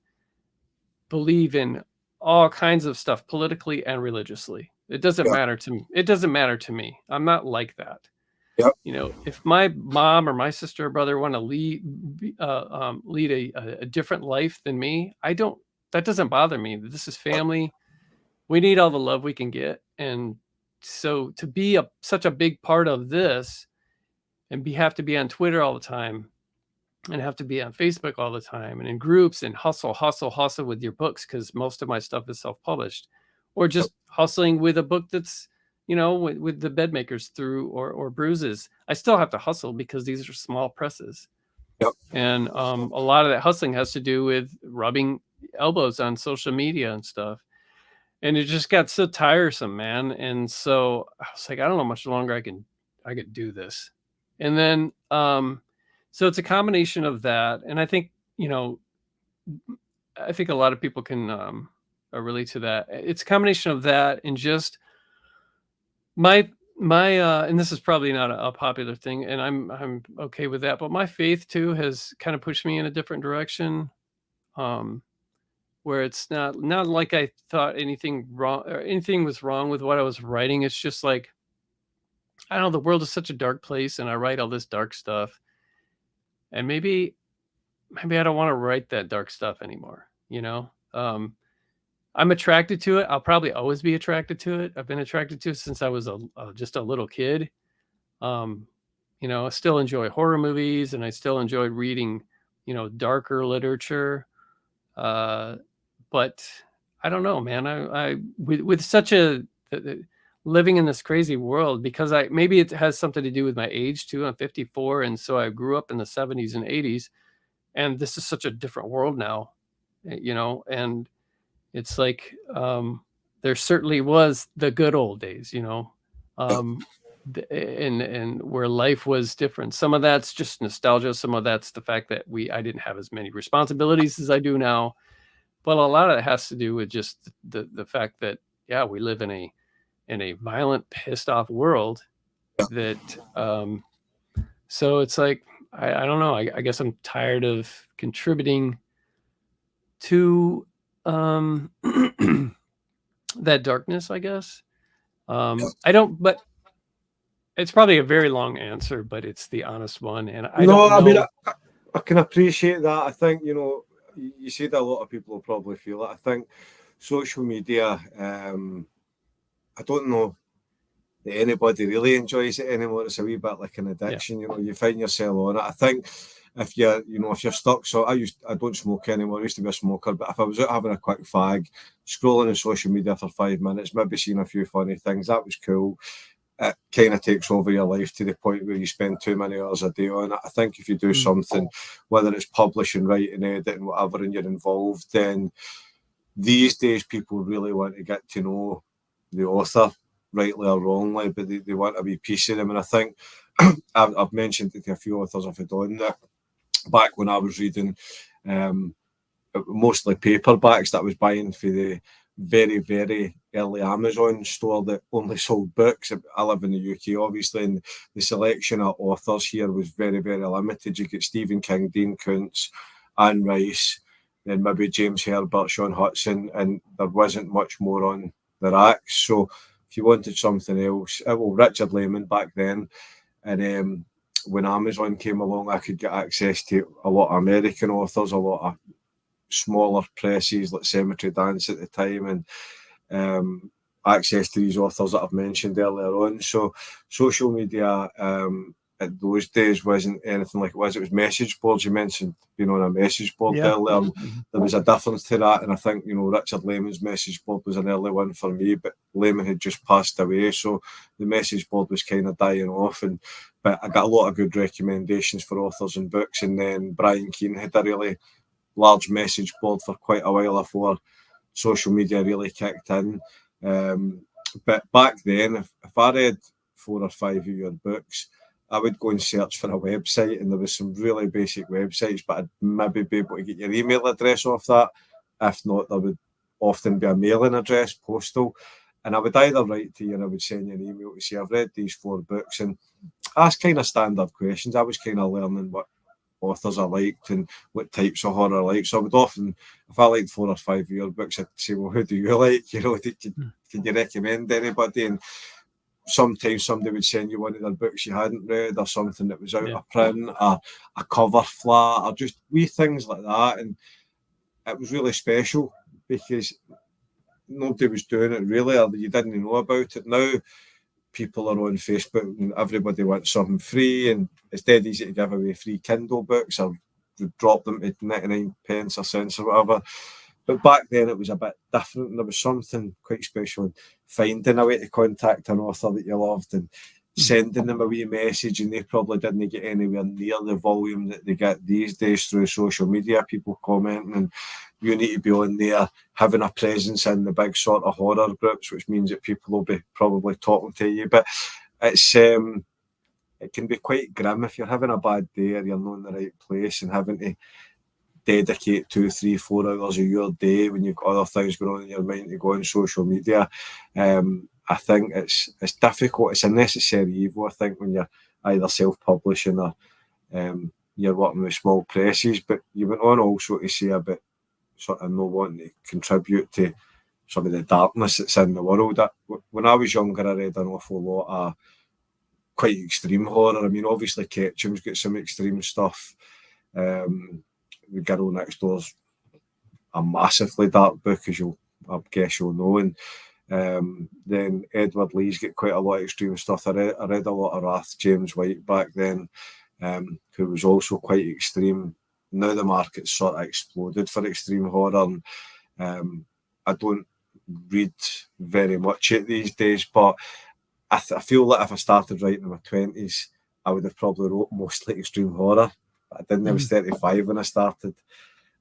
believe in all kinds of stuff politically and religiously. It doesn't yeah, matter to me. It doesn't matter to me. I'm not like that. yeah, If my mom or my sister or brother want to lead a different life than me, I don't. That doesn't bother me. This is family. We need all the love we can get, and so to be such a big part of this, and have to be on Twitter all the time, and have to be on Facebook all the time, and in groups, and hustle with your books, because most of my stuff is self-published, or just hustling with a book that's with the bed makers through, or bruises. I still have to hustle because these are small presses, yeah, and a lot of that hustling has to do with rubbing elbows on social media and stuff. And it just got so tiresome, man. And so I was like, I don't know how much longer I could do this. And then so it's a combination of that. And I think a lot of people can relate to that. It's a combination of that, and just my and this is probably not a popular thing, and I'm okay with that, but my faith too has kind of pushed me in a different direction, um, where it's not like I thought anything wrong or anything was wrong with what I was writing. It's just like, I don't know, the world is such a dark place, and I write all this dark stuff, and maybe I don't want to write that dark stuff anymore. I'm attracted to it. I'll probably always be attracted to it. I've been attracted to it since I was just a little kid. Um, I still enjoy horror movies, and I still enjoy reading, darker literature. Uh, but I don't know, man. I with such living in this crazy world, because maybe it has something to do with my age too. I'm 54, and so I grew up in the 70s and 80s, and this is such a different world now, and it's like, there certainly was the good old days, um, and where life was different. Some of that's just nostalgia. Some of that's the fact that I didn't have as many responsibilities as I do now. But a lot of it has to do with just the fact that, yeah, we live in a violent, pissed off world that, so it's like, I don't know. I guess I'm tired of contributing to, that darkness, I guess. I don't, but it's probably a very long answer, but it's the honest one. And I No, don't I mean, know. I can appreciate that. I think, you said a lot of people will probably feel it. I think social media, I don't know that anybody really enjoys it anymore. It's a wee bit like an addiction. You find yourself on it. I think if you're stuck, so I don't smoke anymore. I used to be a smoker, but if I was out having a quick fag, scrolling on social media for 5 minutes, maybe seeing a few funny things, that was cool. It kind of takes over your life to the point where you spend too many hours a day on it. I think if you do something, whether it's publishing, writing, editing, whatever, and you're involved, then these days people really want to get to know the author, rightly or wrongly, but they want a wee piece of them. And I think I've mentioned it to a few authors I've had on that back when I was reading mostly paperbacks that I was buying for the very, very early Amazon store that only sold books. I live in the UK, obviously, and the selection of authors here was very, very limited. You get Stephen King, Dean Koontz, Anne Rice, then maybe James Herbert, Sean Hudson, and there wasn't much more on the racks. So if you wanted something else, well, Richard Lehman back then, and when Amazon came along, I could get access to a lot of American authors, a lot of smaller presses like Cemetery Dance at the time, and access to these authors that I've mentioned earlier on. So social media at those days wasn't anything like it was. It was message boards. You mentioned being on a message board earlier. There was a difference to that, and I think Richard Lehman's message board was an early one for me, but Lehman had just passed away, so the message board was kind of dying off. But I got a lot of good recommendations for authors and books, and then Brian Keane had a really large message board for quite a while before social media really kicked in. But back then, if I read 4 or 5 of your books, I would go and search for a website, and there was some really basic websites, but I'd maybe be able to get your email address off that. If not, there would often be a mailing address, postal, and I would either write to you and I would send you an email to say, I've read these 4 books, and ask kind of standard questions. I was kind of learning what authors I liked and what types of horror I liked. So I would often, if I liked 4 or 5 of your books, I'd say, well, who do you like? Can you recommend anybody? And sometimes somebody would send you one of their books you hadn't read, or something that was out of print, or a cover flat, or just wee things like that. And it was really special because nobody was doing it really, or you didn't know about it. Now people are on Facebook and everybody wants something free, and it's dead easy to give away free Kindle books or drop them to 99 pence or cents or whatever. But back then it was a bit different, and there was something quite special in finding a way to contact an author that you loved and sending them a wee message, and they probably didn't get anywhere near the volume that they get these days through social media, people commenting, and you need to be on there having a presence in the big sort of horror groups, which means that people will be probably talking to you. But it's it can be quite grim if you're having a bad day or you're not in the right place and having to dedicate 2, 3, 4 hours of your day when you've got other things going on in your mind to go on social media. I think it's difficult. It's a necessary evil, I think, when you're either self-publishing or you're working with small presses. But you went on also to say about sort of not wanting to contribute to some of the darkness that's in the world. That when I was younger, I read an awful lot of quite extreme horror. I mean, obviously Ketchum's got some extreme stuff. The Girl Next Door's a massively dark book, as I guess you'll know. And then Edward Lee's got quite a lot of extreme stuff. I read a lot of Wrath James White back then, who was also quite extreme. Now the market's sort of exploded for extreme horror. And, I don't read very much it these days, but I feel like if I started writing in my 20s, I would have probably wrote mostly extreme horror. I didn't. I was 35 when I started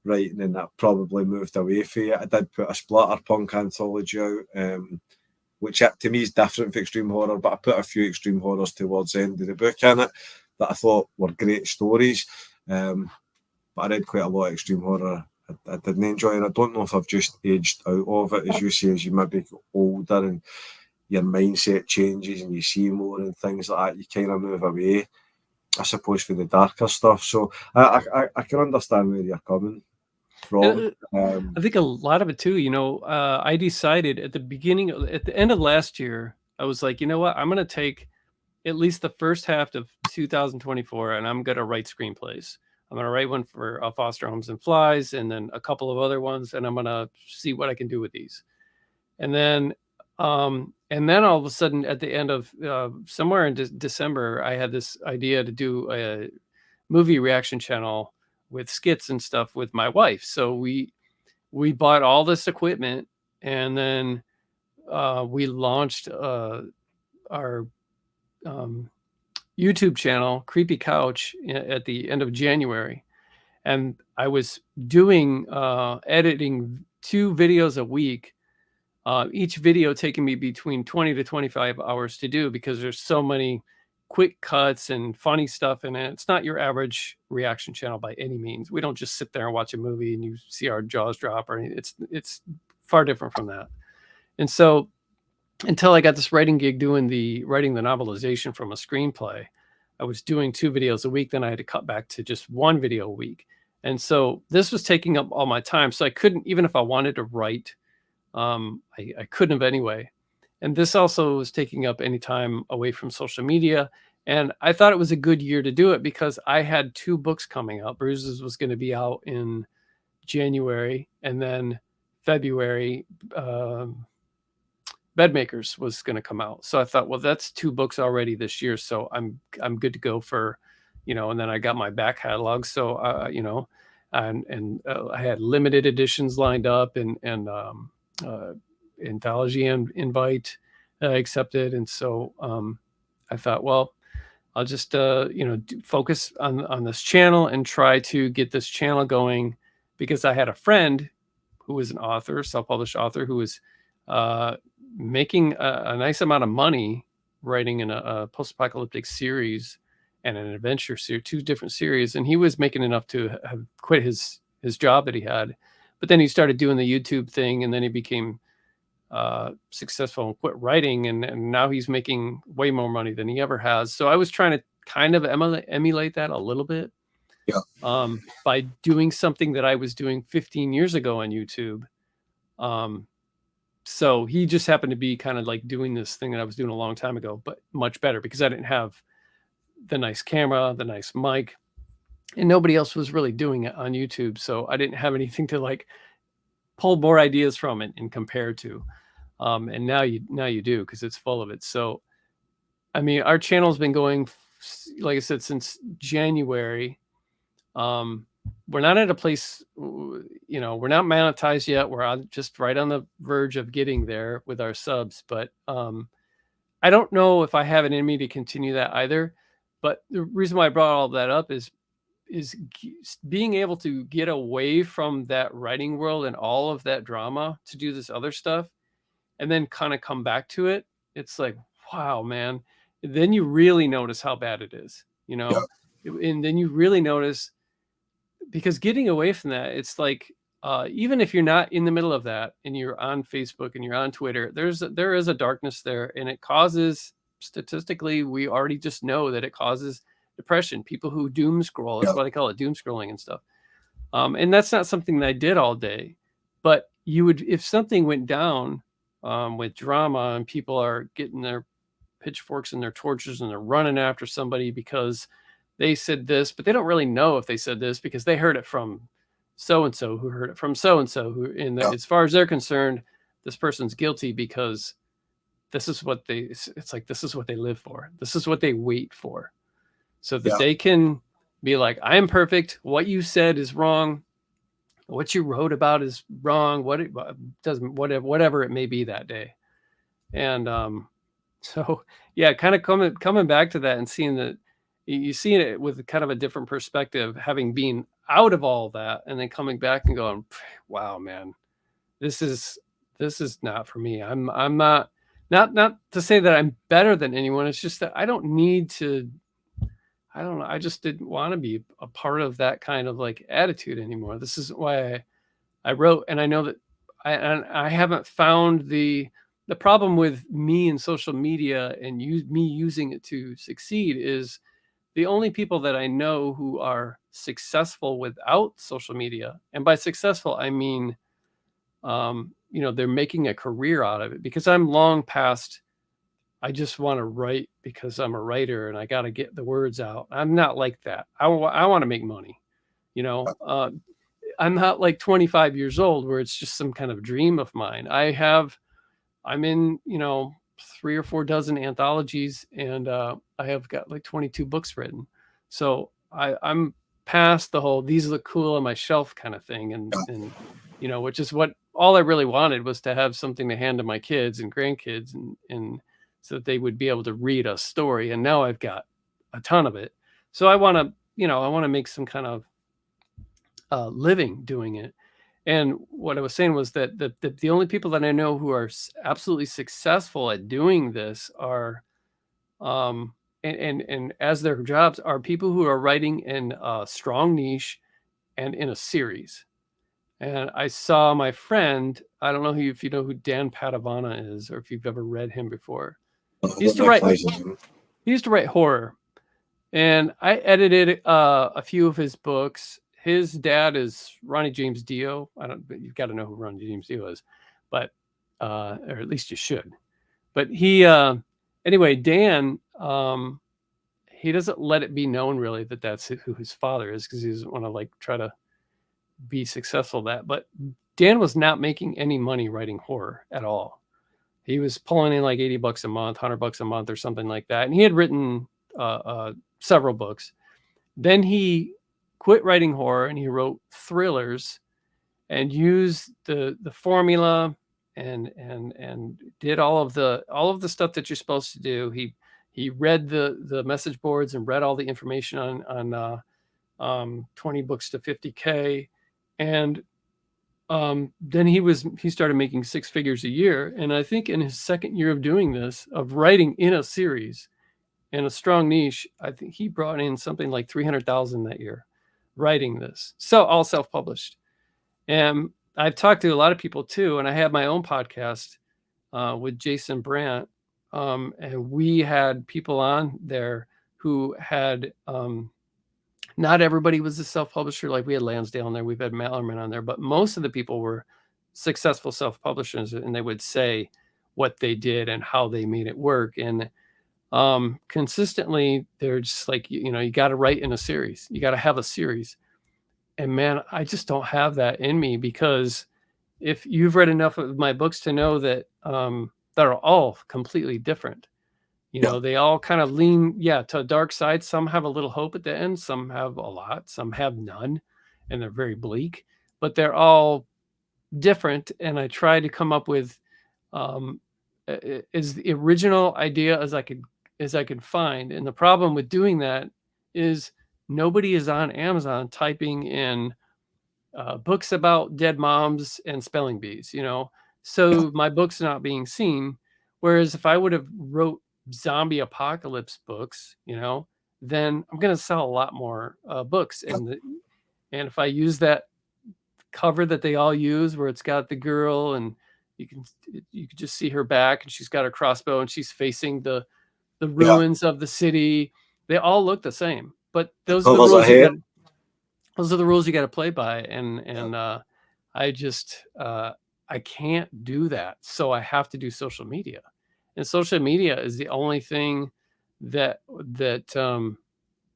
writing, and I probably moved away from it. I did put a splatterpunk anthology out, which to me is different from extreme horror, but I put a few extreme horrors towards the end of the book in it that I thought were great stories. But I read quite a lot of extreme horror I didn't enjoy, and I don't know if I've just aged out of it, as you say, as you maybe get older and your mindset changes and you see more and things like that, you kind of move away, I suppose, for the darker stuff. So I can understand where you're coming from. I think a lot of it too, I decided at the end of last year, I was like, you know what, I'm going to take at least the first half of 2024 and I'm going to write screenplays. I'm going to write one for Foster Homes and Flies, and then a couple of other ones, and I'm going to see what I can do with these. And then all of a sudden, at the end of somewhere in December, I had this idea to do a movie reaction channel with skits and stuff with my wife. So we bought all this equipment, and then we launched our YouTube channel, Creepy Couch, at the end of January. And I was doing editing 2 videos a week, each video taking me between 20 to 25 hours to do, because there's so many quick cuts and funny stuff in it. It's not your average reaction channel by any means. We don't just sit there and watch a movie and you see our jaws drop or anything. It's far different from that. And so until I got this writing gig writing the novelization from a screenplay, I was doing 2 videos a week. Then I had to cut back to just 1 video a week. And so this was taking up all my time. So I couldn't, even if I wanted to write, I couldn't have anyway. And this also was taking up any time away from social media. And I thought it was a good year to do it because I had 2 books coming out. Bruises was going to be out in January, and then February, Bedmakers was going to come out. So I thought, well, that's 2 books already this year, so I'm good to go for, and then I got my back catalog. So, and I had limited editions lined up, and anthology and invite accepted. And so I thought, well, I'll just, focus on this channel and try to get this channel going, because I had a friend who was an author, self-published author, who was making a nice amount of money writing in a post-apocalyptic series and an adventure series, 2 different series. And he was making enough to have quit his job that he had. But then he started doing the YouTube thing, and then he became successful and quit writing. And now he's making way more money than he ever has. So I was trying to kind of emulate that a little bit. Yeah. By doing something that I was doing 15 years ago on YouTube. So he just happened to be kind of like doing this thing that I was doing a long time ago, but much better, because I didn't have the nice camera, the nice mic, and nobody else was really doing it on YouTube. So I didn't have anything to like pull more ideas from it and compare to. And now you do, because it's full of it. So, I mean, our channel's been going, like I said, since January. We're not at a place, we're not monetized yet. We're just right on the verge of getting there with our subs, but I don't know if I have it in me to continue that either. But the reason why I brought all that up is being able to get away from that writing world and all of that drama to do this other stuff, and then kind of come back to it. It's like, wow, man. Then you really notice how bad it is, Yeah. and then you really notice, because getting away from that, it's like even if you're not in the middle of that and you're on Facebook and you're on Twitter, there is a darkness there, and it causes, statistically, we already just know that it causes depression. People who doom scroll, that's Yeah. why they call it doom scrolling and stuff. And that's not something that I did all day, but you would, if something went down with drama and people are getting their pitchforks and their torches and they're running after somebody because they said this, but they don't really know if they said this because they heard it from so and so who heard it from so and so who, and Yeah. as far as they're concerned, this person's guilty because this is what they, it's like, this is what they live for. This is what they wait for, so that Yeah. they can be like, I am perfect. What you said is wrong. What you wrote about is wrong. What it doesn't, whatever it may be that day. And so yeah, kind of coming back to that and seeing that, you see it with kind of a different perspective, having been out of all that and then coming back and going, wow, man, this is not for me. I'm not to say that I'm better than anyone. It's just that I don't need to, I don't know. I just didn't want to be a part of that kind of like attitude anymore. This is why I wrote, and I know that I haven't found the problem with me and social media and me using it to succeed is the only people that I know who are successful without social media, and by successful I mean, they're making a career out of it, because I'm long past, I just want to write because I'm a writer and I got to get the words out. I'm not like that. I want to make money, you know. I'm not like 25 years old where it's just some kind of dream of mine. I'm in, 3 or 4 dozen anthologies, and I have got like 22 books written. So I'm past the whole, these look cool on my shelf kind of thing. And, which is what all I really wanted, was to have something to hand to my kids and grandkids, and so that they would be able to read a story. And now I've got a ton of it. So I want to make some kind of living doing it. And what I was saying was that the only people that I know who are absolutely successful at doing this are, and as their jobs, are people who are writing in a strong niche and in a series. And I saw my friend, I don't know if you know who Dan Padavana is, or if you've ever read him before. He used to write horror, and I edited a few of his books. His dad is Ronnie James Dio. You've got to know who Ronnie James Dio is, but or at least you should. But anyway, Dan, he doesn't let it be known really that that's who his father is, because he doesn't want to like try to be successful at that. But Dan was not making any money writing horror at all. He was pulling in like $80 a month, $100 a month, or something like that. And he had written several books. Then he quit writing horror and he wrote thrillers, and used the formula and did all of the stuff that you're supposed to do. He read the message boards and read all the information on 20 books to 50K, and then he started making 6 figures a year. And I think in his second year of doing this, of writing in a series and a strong niche, I think he brought in something like 300,000 that year writing this. So all self-published. And I've talked to a lot of people too, and I have my own podcast with Jason Brandt, and we had people on there who had, not everybody was a self-publisher. Like we had Lansdale on there, we've had Mallerman on there, but most of the people were successful self-publishers, and they would say what they did and how they made it work. And consistently, they're just like, you got to write in a series. You got to have a series. And man, I just don't have that in me, because if you've read enough of my books to know that they're all completely different. They all kind of lean, to a dark side. Some have a little hope at the end. Some have a lot. Some have none, and they're very bleak. But they're all different. And I try to come up with as the original idea as I could find. And the problem with doing that is nobody is on Amazon typing in books about dead moms and spelling bees, so my book's not being seen. Whereas if I would have wrote zombie apocalypse books, then I'm going to sell a lot more books. And if I use that cover that they all use, where it's got the girl and you can just see her back, and she's got her crossbow and she's facing the Yeah. ruins of the city. They all look the same, but those are the Covers rules you ahead. got. Those are the rules you got to play by, and I just I can't do that, so I have to do social media, and social media is the only thing that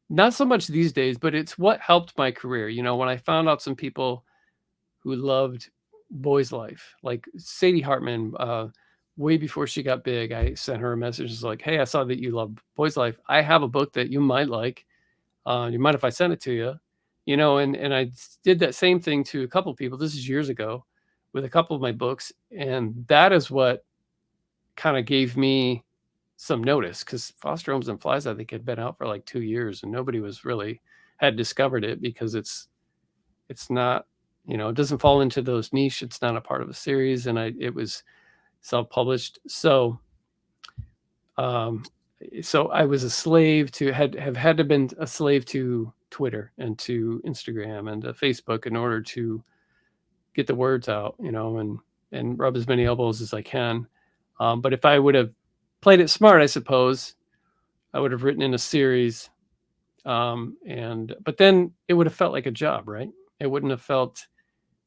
not so much these days, but it's what helped my career. You know, when I found out some people who loved Boys Life, like Sadie Hartman, way before she got big, I sent her a message. It's like, hey, I saw that you love Boys Life. I have a book that you might like. You mind if I send it to you? You know, and I did that same thing to a couple of people. This is years ago with a couple of my books. And that is what kind of gave me some notice, because Foster Homes and Flies, I think, had been out for like 2 years and nobody was really had discovered it, because it's not, you know, it doesn't fall into those niche. It's not a part of a series. And it was self-published. Um, so I was a slave to have had to been a slave to Twitter and to Instagram and to Facebook in order to get the words out, you know, and rub as many elbows as I can. But if I would have played it smart, I suppose I would have written in a series. But then it would have felt like a job, right? It wouldn't have felt,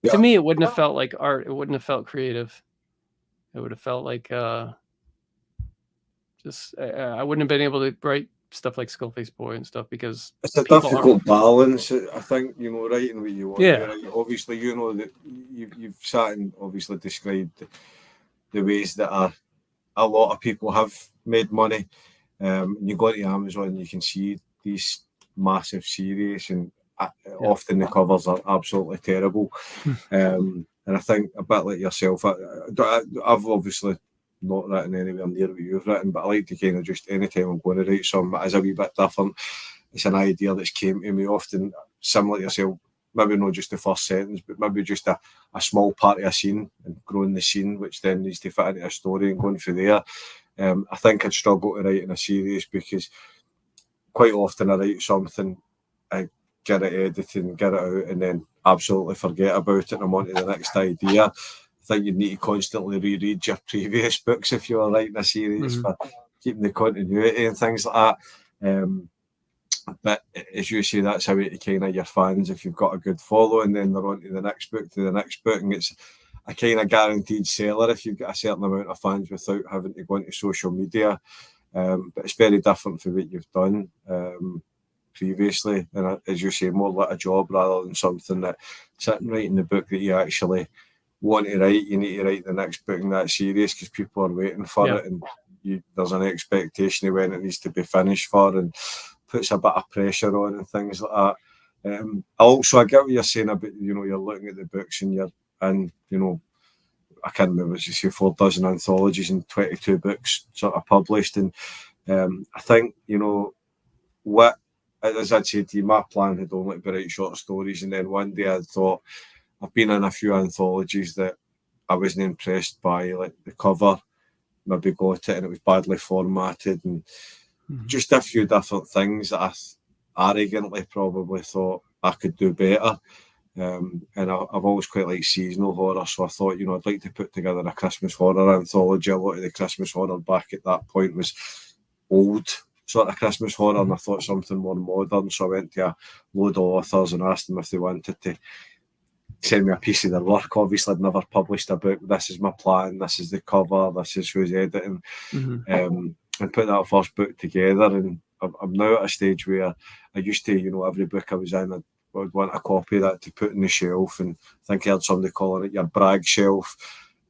to Yeah. me, it wouldn't have felt like art. It wouldn't have felt creative. It would have felt like, I wouldn't have been able to write stuff like Skullface Boy and stuff, because It's a people aren't. difficult balance, I think, you know, writing what you want to Yeah. write. Obviously, you know that you've sat and obviously described the ways that a lot of people have made money. You go to Amazon and you can see these massive series, and often the covers are absolutely terrible. And I think a bit like yourself, I've obviously not written anywhere near what you've written, but I like to kind of just anytime I'm going to write something that is a wee bit different, it's an idea that's came to me often similar to yourself. Maybe not just the first sentence, but maybe just a small part of a scene and growing the scene, which then needs to fit into a story and going through there. I think I'd struggle to write in a series, because quite often I write something, I get it edited, get it out, and then absolutely forget about it and I'm on to the next idea. I think you need to constantly reread your previous books if you are writing a series for keeping the continuity and things like that. But as you say, that's how to kind of your fans, if you've got a good following, then they're on to the next book, and it's a kind of guaranteed seller if you've got a certain amount of fans without having to go into social media. But it's very different for what you've done previously, and as you say, more like a job rather than something that sitting writing the book that you actually want to write. You need to write the next book in that series because people are waiting for it, and there's an expectation of when it needs to be finished for, and puts a bit of pressure on and things like that. I get what you're saying about, you know, you're looking at the books and you're in, you know, I can't remember, as you say, 4 dozen anthologies and 22 books sort of published. And I think, you know, what, as I'd said to you, my plan had only been to write short stories. And then one day I thought, I've been in a few anthologies that I wasn't impressed by, like the cover, maybe got it and it was badly formatted, and just a few different things that I arrogantly probably thought I could do better. And I've always quite liked seasonal horror, so I thought, you know, I'd like to put together a Christmas horror anthology. A lot of the Christmas horror back at that point was old sort of Christmas horror, and I thought something more modern. So I went to a load of authors and asked them if they wanted to send me a piece of their work. Obviously, I'd never published a book. This is my plan. This is the cover. This is who's editing. And put that first book together. And I'm now at a stage where I used to, you know, every book I was in, I would want a copy of that to put on the shelf. And I think I heard somebody calling it your brag shelf.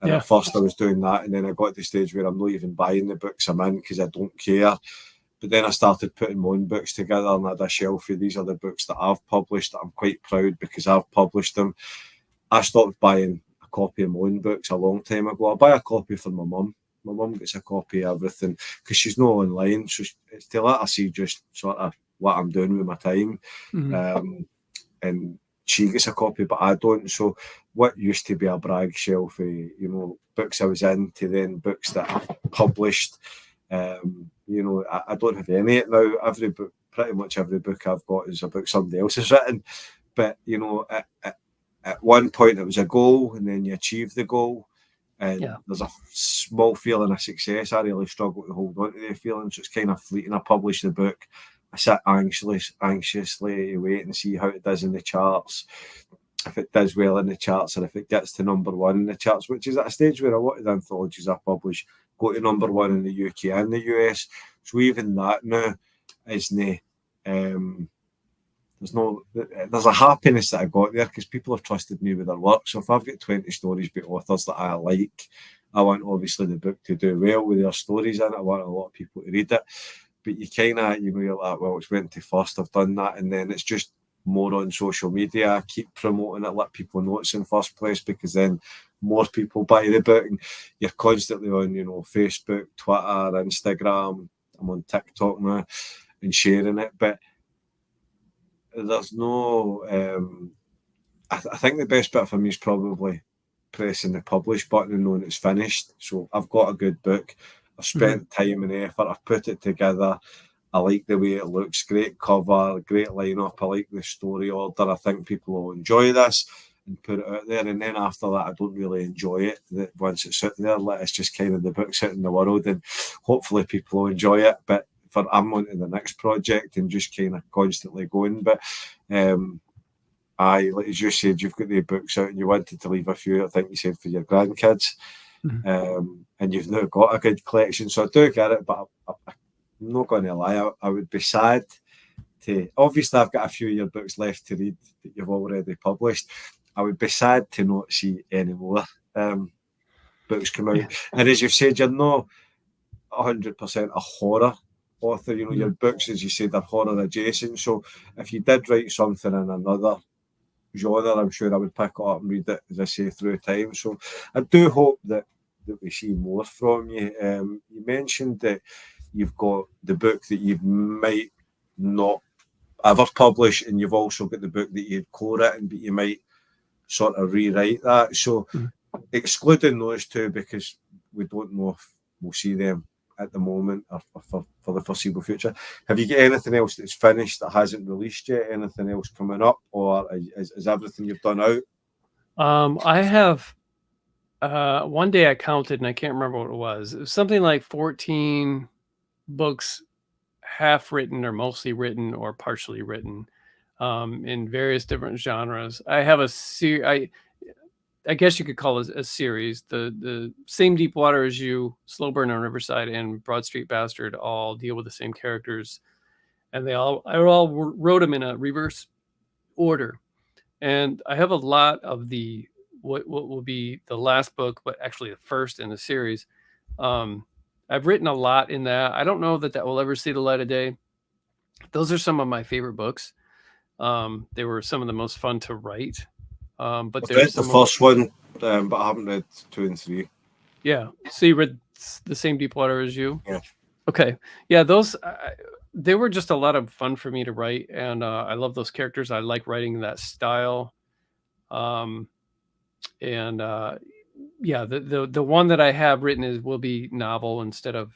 And at first I was doing that. And then I got to the stage where I'm not even buying the books I'm in because I don't care. But then I started putting my own books together, and I had a shelf of these are the books that I've published that I'm quite proud because I've published them. I stopped buying a copy of my own books a long time ago. I buy a copy for my mum. My mum gets a copy of everything because she's not online. So it's to let her see just sort of what I'm doing with my time. And she gets a copy, but I don't. So what used to be a brag shelf of, you know, books I was in, to then books that I've published. You know, I don't have any of it now. Every book, pretty much every book I've got is a book somebody else has written. But, you know, at one point it was a goal, and then you achieve the goal, and Yeah. there's a small feeling of success. I really struggle to hold on to the feeling, so it's kind of fleeting. I publish the book, I sit anxiously to wait and see how it does in the charts, if it does well in the charts, or if it gets to number one in the charts, which is at a stage where a lot of the anthologies I publish go to number one in the UK and the US. So even that now isn't. There's a happiness that I got there because people have trusted me with their work. So if I've got 20 stories by authors that I like, I want obviously the book to do well with their stories in it. I want a lot of people to read it. But you kind of, you're like, well, it's went to first, I've done that. And then it's just more on social media. I keep promoting it, let people know it's in first place, because then more people buy the book. And you're constantly on, Facebook, Twitter, Instagram. I'm on TikTok now and sharing it. But there's no, I think the best bit for me is probably pressing the publish button and knowing it's finished. So I've got a good book. I've spent time and effort. I've put it together. I like the way it looks. Great cover, great lineup. I like the story order. I think people will enjoy this and put it out there. And then after that, I don't really enjoy it. Once it's out there, it's just kind of the book's out in the world, and hopefully people will enjoy it. But I'm on to the next project and just kind of constantly going. But like as you said, you've got the books out and you wanted to leave a few, I think you said, for your grandkids. And you've now got a good collection. So I do get it, but I'm not going to lie, I would be sad to, obviously I've got a few of your books left to read that you've already published. I would be sad to not see any more books come out. And as you've said, you're not 100% a horror author. Your books, as you said, are horror adjacent. So if you did write something in another genre, I'm sure I would pick it up and read it, as I say, through time. So I do hope that we see more from you. You mentioned that you've got the book that you might not ever publish, and you've also got the book that you've co-written, but you might sort of rewrite that. So excluding those two, because we don't know if we'll see them at the moment or for the foreseeable future, have you got anything else that's finished that hasn't released yet? Anything else coming up, or is everything you've done out? I have one day I counted and I can't remember what it was. It was something like 14 books, half written or mostly written or partially written, in various different genres. I have I guess you could call it a series. The Same Deep Water as You, Slow Burn on Riverside, and Broad Street Bastard all deal with the same characters, and I all wrote them in a reverse order. And I have a lot of the what will be the last book, but actually the first in the series. I've written a lot in that. I don't know that will ever see the light of day. Those are some of my favorite books. They were some of the most fun to write. But I've read the first one, but I haven't read 2 and 3. Yeah. So you read The Same Deep Water as You? Yeah. Okay. Yeah, those they were just a lot of fun for me to write, and I love those characters. I like writing that style. And yeah, the one that I have written will be novel instead of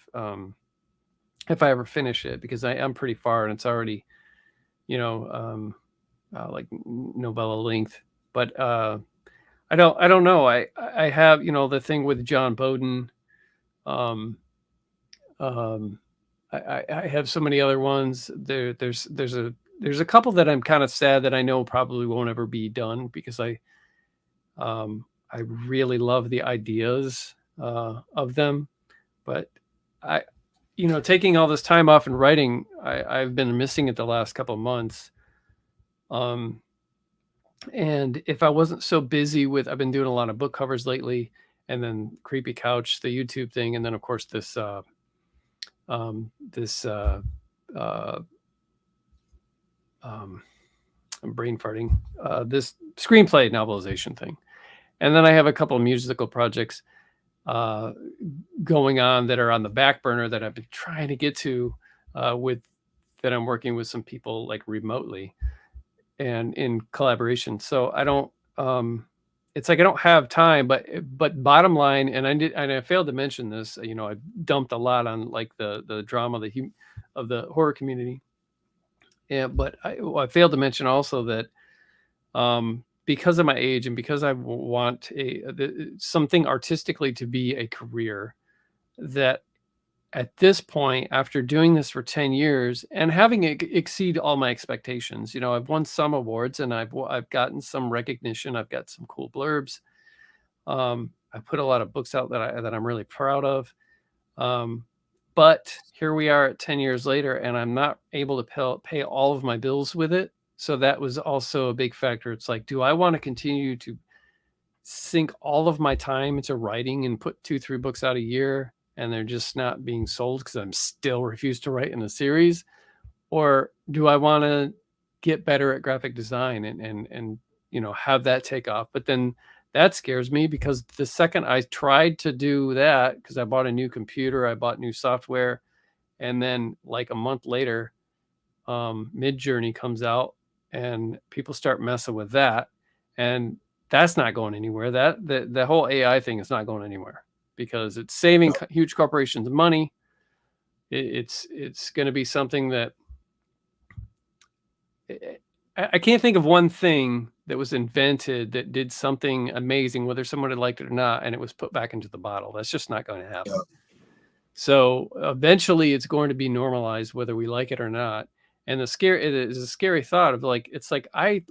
if I ever finish it, because I'm pretty far and it's already like novella length. But I don't know. I have the thing with John Bowden. Um, I have so many other ones. There's a couple that I'm kind of sad that I know probably won't ever be done, because I really love the ideas of them, but taking all this time off and writing, I've been missing it the last couple of months. And if I wasn't so busy I've been doing a lot of book covers lately, and then Creepy Couch, the YouTube thing, and then of course this I'm brain farting, this screenplay novelization thing. And then I have a couple of musical projects going on that are on the back burner that I've been trying to get to that I'm working with some people like remotely and in collaboration. So I don't, it's like I don't have time, but bottom line, and I failed to mention this, I dumped a lot on like the drama, of the horror community. But I failed to mention also that because of my age and because I want something artistically to be a career, that at this point, after doing this for 10 years and having it exceed all my expectations, I've won some awards and I've gotten some recognition. I've got some cool blurbs. I put a lot of books out that I'm really proud of. But here we are at 10 years later, and I'm not able to pay all of my bills with it. So that was also a big factor. It's like, do I want to continue to sink all of my time into writing and put 2-3 books out a year, and they're just not being sold because I'm still refused to write in a series? Or do I want to get better at graphic design and have that take off? But then that scares me, because the second I tried to do that, because I bought a new computer, I bought new software, and then like a month later, Midjourney comes out and people start messing with that, and that's not going anywhere. The whole AI thing is not going anywhere, because it's saving huge corporations money. It's going to be something that I can't think of one thing that was invented that did something amazing, whether someone had liked it or not, and it was put back into the bottle. That's just not going to happen. Yeah. So eventually it's going to be normalized, whether we like it or not. And it is a scary thought of like, it's like, I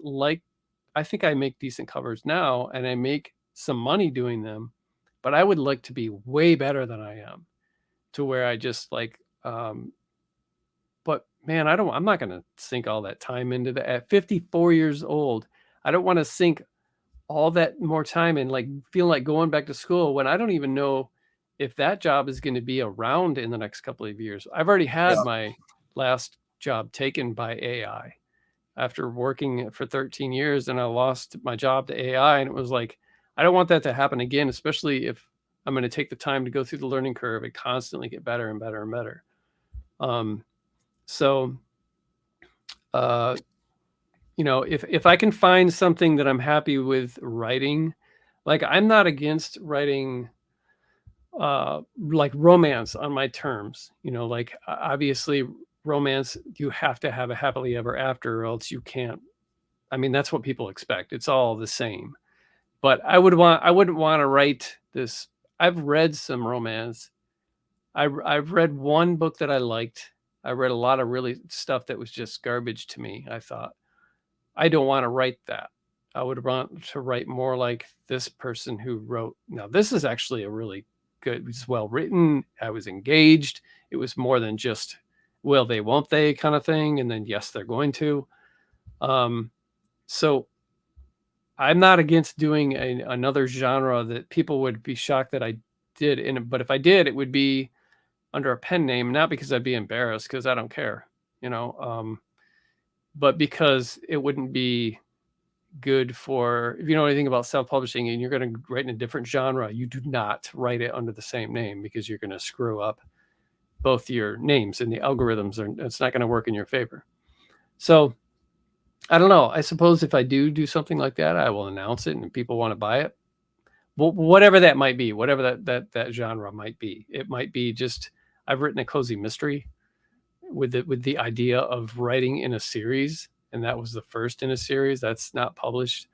think I make decent covers now and I make some money doing them, but I would like to be way better than I am, to where I just like, but man, I'm not going to sink all that time into that at 54 years old. I don't want to sink all that more time and like feel like going back to school when I don't even know if that job is going to be around in the next couple of years. I've already had my last job taken by AI after working for 13 years, and I lost my job to AI. And it was like, I don't want that to happen again, especially if I'm going to take the time to go through the learning curve and constantly get better and better and better. So, if I can find something that I'm happy with writing, like I'm not against writing like romance on my terms, like obviously romance, you have to have a happily ever after, or else you can't. I mean, that's what people expect. It's all the same. But I wouldn't want to write this. I've read some romance. I've read one book that I liked. I read a lot of really stuff that was just garbage to me. I thought, I don't want to write that. I would want to write more like this person who wrote. Now, this is actually a really good, it's well written. I was engaged. It was more than just, will they, won't they kind of thing. And then, yes, they're going to. So I'm not against doing another genre that people would be shocked that I did. But if I did, it would be under a pen name, not because I'd be embarrassed, because I don't care, but because it wouldn't be good for, if you know anything about self-publishing and you're going to write in a different genre, you do not write it under the same name, because you're going to screw up both your names, and the algorithms it's not going to work in your favor. So I don't know. I suppose if I do something like that, I will announce it and people want to buy it. Well, whatever that might be, whatever that genre might be. It might be just, I've written a cozy mystery with the idea of writing in a series, and that was the first in a series that's not published.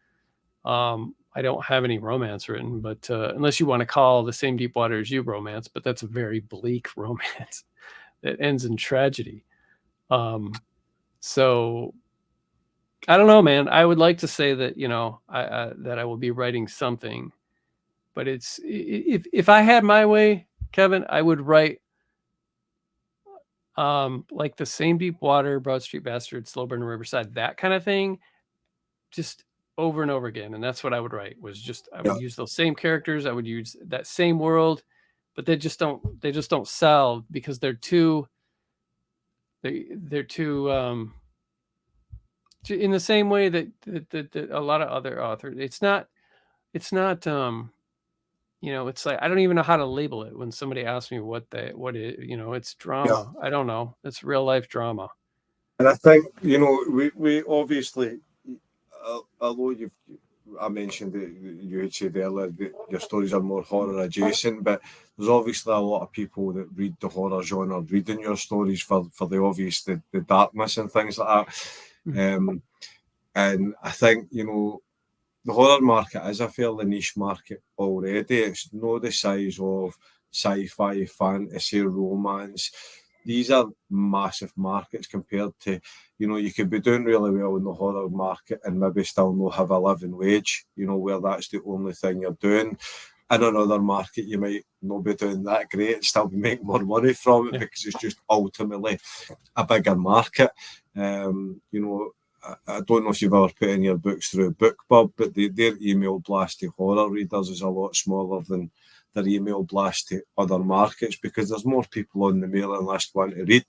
I don't have any romance written, but unless you want to call The Same Deep Water as You romance, but that's a very bleak romance that ends in tragedy. So I don't know, man. I would like to say that, that I will be writing something, but it's, if I had my way, Kevin, I would write like The Same Deep Water, Broad Street Bastard, Slow Burn Riverside, that kind of thing, just over and over again. And that's what I would write, was just, I would use those same characters. I would use that same world, but they just don't sell, because they're too in the same way that a lot of other authors, it's not, it's like, I don't even know how to label it when somebody asks me what it's drama. I don't know. It's real life drama. And I think, we obviously, although I mentioned that you had said earlier that your stories are more horror adjacent, but there's obviously a lot of people that read the horror genre reading your stories for the obvious, the darkness and things like that. And I think, the horror market is a fairly niche market already. It's not the size of sci-fi, fantasy, romance. These are massive markets compared to, you could be doing really well in the horror market and maybe still not have a living wage, where that's the only thing you're doing. In another market, you might not be doing that great and still be making more money from it because it's just ultimately a bigger market. I don't know if you've ever put in your books through BookBub, but their email blast to horror readers is a lot smaller than their email blast to other markets because there's more people on the mailing list wanting to read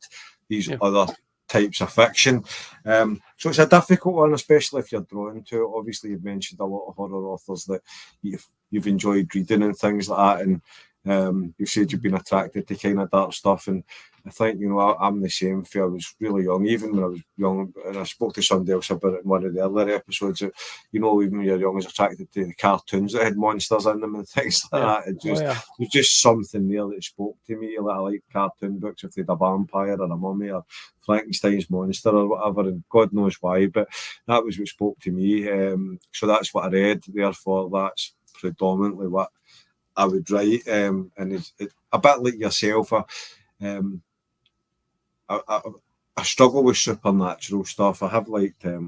these other types of fiction. So it's a difficult one, especially if you're drawn to it. Obviously, you've mentioned a lot of horror authors that you've enjoyed reading and things like that, and you've said you've been attracted to kind of dark stuff. And I think, I'm the same. I was really young, even when I was young, and I spoke to somebody else about it in one of the earlier episodes, that, even when you're young, I was attracted to the cartoons that had monsters in them and things like that. It just, there's just something there that spoke to me. Like, I like cartoon books if they had a vampire or a mummy or Frankenstein's monster or whatever, and God knows why, but that was what spoke to me. So that's what I read, therefore that's predominantly what I would write. And it's a bit like yourself. I struggle with supernatural stuff. I have liked, I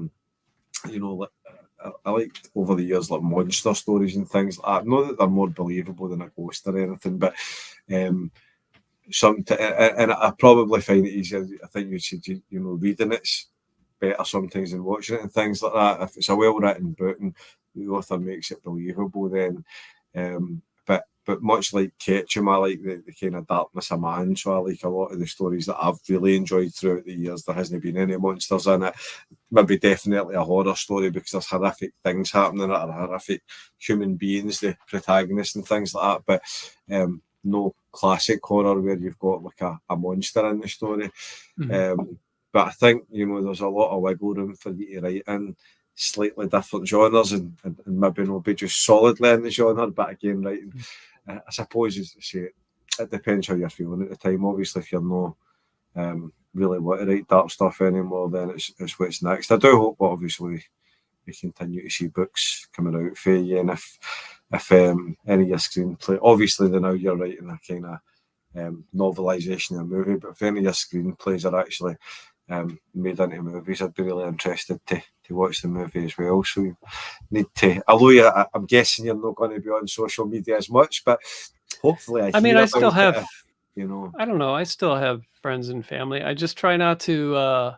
liked over the years like monster stories and things like that. Not that they're more believable than a ghost or anything, but and I probably find it easier. I think you should, reading it's better sometimes than watching it and things like that. If it's a well-written book and the author makes it believable, then but much like Ketchum, I like the kind of darkness of man, so I like a lot of the stories that I've really enjoyed throughout the years. There hasn't been any monsters in it. Maybe definitely a horror story because there's horrific things happening that are horrific human beings, the protagonists and things like that, but no classic horror where you've got like a monster in the story. But I think, there's a lot of wiggle room for you to write in slightly different genres and maybe not be just solidly in the genre, but again, writing, I suppose, as I say, it depends how you're feeling at the time. Obviously, if you're not really want to write dark stuff anymore, then it's what's next. I do hope, obviously, we continue to see books coming out for you, and if any of your screenplay, obviously, now you're writing a kind of novelisation of a movie, but if any of your screenplays are actually made into movies, I'd be really interested to watch the movie as well. So you need to, although I'm guessing you're not going to be on social media as much, but hopefully I still have, it, I don't know, I still have friends and family. I just try not to,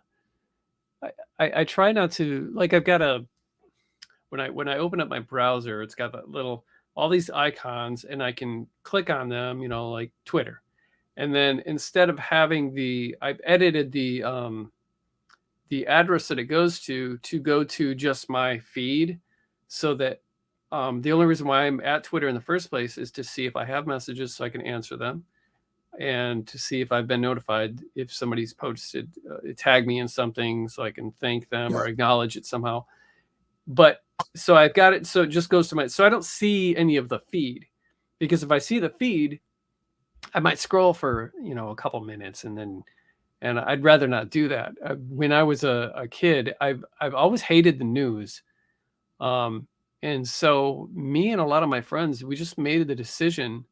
I try not to, like, I've got when I open up my browser, it's got all these icons and I can click on them, like Twitter. And then instead of having I've edited the address that it goes to go to just my feed, so that the only reason why I'm at Twitter in the first place is to see if I have messages so I can answer them, and to see if I've been notified if somebody's posted, tag me in something so I can thank them or acknowledge it somehow. But so I've got it, so it just goes to so I don't see any of the feed, because if I see the feed, I might scroll for, a couple minutes and I'd rather not do that. When I was a kid, I've always hated the news. And so me and a lot of my friends, we just made the decision